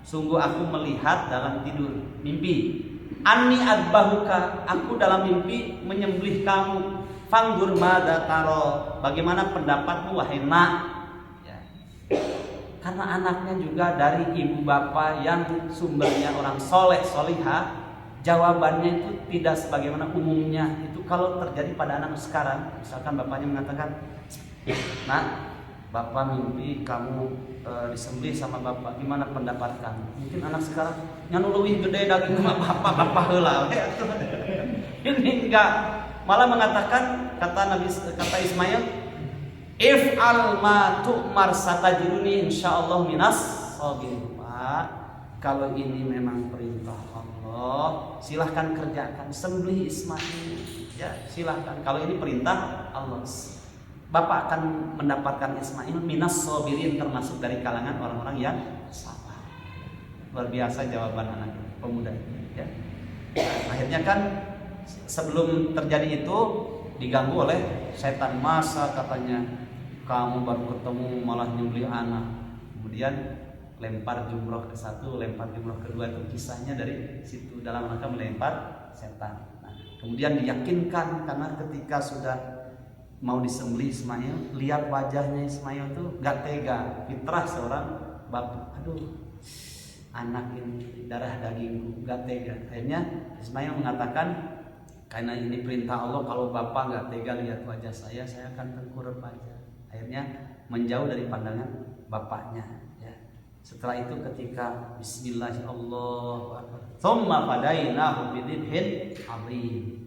Sungguh aku melihat dalam tidur, mimpi. Anni adbahuka, aku dalam mimpi menyembelih kamu. Fanzur madza tara. Bagaimana pendapatmu wahai nak? Ya. Karena anaknya juga dari ibu bapak yang sumbernya orang soleh solihah, jawabannya itu tidak sebagaimana umumnya. Itu kalau terjadi pada anak sekarang, misalkan bapaknya mengatakan, "Nak, bapak mimpi kamu disembelih sama bapak, gimana pendapat kamu?" Mungkin anak sekarang nyanu leuwih gede daging sama bapak heula. Ini enggak, malah mengatakan kata Ismail, "If al ma tu'mar satajiduni insyaallah minas sabirin." Pak, kalau ini memang perintah Allah, silahkan kerjakan, sembelih Ismail. Ya, silahkan. Kalau ini perintah Allah, Bapak akan mendapatkan Ismail minas sabirin, termasuk dari kalangan orang-orang yang sabar. Luar biasa jawaban anak pemuda ini, ya. Akhirnya kan sebelum terjadi itu diganggu oleh setan. Masa katanya kamu baru ketemu malah nyembelih anak. Kemudian lempar jumroh ke satu, lempar jumroh kedua. Itu kisahnya dari situ, dalam rangka melempar setan. Nah, kemudian diyakinkan, karena ketika sudah mau disembelih Ismail, lihat wajahnya Ismail tuh gak tega. Fitrah seorang bapak, aduh anak ini darah dagingku, gak tega. Akhirnya Ismail mengatakan, karena ini perintah Allah, kalau bapak gak tega lihat wajah saya akan tengkurap aja. Akhirnya menjauh dari pandangan bapaknya, ya. Setelah itu ketika Bismillahirrahmanirrahim, tsumma fadainahu bidzibhin adzim.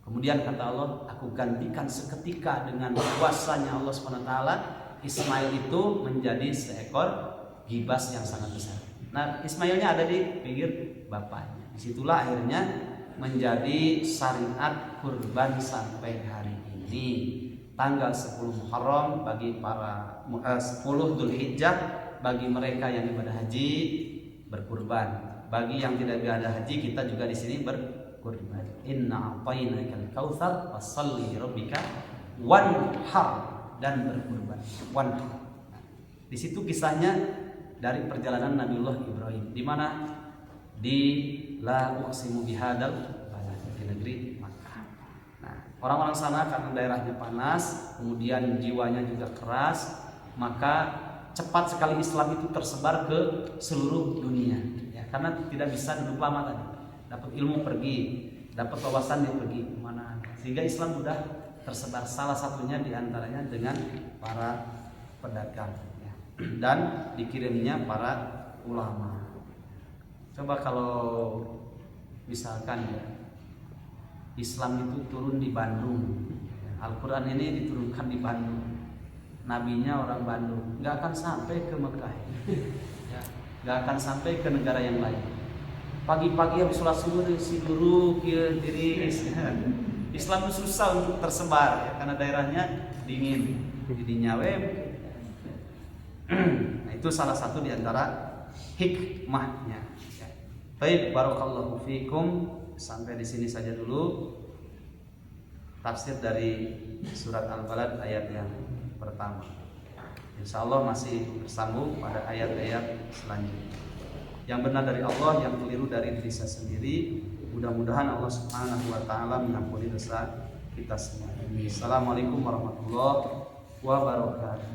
Kemudian kata Allah, aku gantikan seketika dengan kuasanya Allah SWT, Ismail itu menjadi seekor gibas yang sangat besar. Nah, Ismailnya ada di pinggir bapaknya. Disitulah akhirnya menjadi syariat kurban sampai hari ini. Tanggal 10 Muharram bagi para 10 Dzulhijjah bagi mereka yang ibadah haji berkurban. Bagi yang tidak ibadah haji, kita juga di sini berkurban. Inna a'tainakal kautsar fasholli lirabbika wanhar, dan berkurban. Wanhar. Di situ kisahnya dari perjalanan Nabiullah Ibrahim, di mana di la uqsimu bihadal balad, di negeri Makkah. Nah, orang-orang sana karena daerahnya panas, kemudian jiwanya juga keras, maka cepat sekali Islam itu tersebar ke seluruh dunia, ya, karena tidak bisa duduk lama tadi. Dapat ilmu pergi, dapat wawasan dia pergi kemana, sehingga Islam mudah tersebar. Salah satunya diantaranya dengan para pedagang, ya, dan dikirimnya para ulama. Coba kalau misalkan ya, Islam itu turun di Bandung, Al-Quran ini diturunkan di Bandung, nabinya orang Bandung, nggak akan sampai ke Mekah, ya, nggak akan sampai ke negara yang lain. Pagi-pagi habis sholat subuh si guru diri Islam itu susah untuk tersebar, ya, karena daerahnya dingin, jadi nyawe. Nah, itu salah satu diantara hikmahnya. Baik, barakallahu fikum. Sampai di sini saja dulu tafsir dari surat Al-Balad ayat yang pertama. Insyaallah masih bersambung pada ayat-ayat selanjutnya. Yang benar dari Allah, yang keliru dari diri saya sendiri. Mudah-mudahan Allah Subhanahu wa taala mengampuni dosa kita semua. Assalamualaikum warahmatullahi wabarakatuh.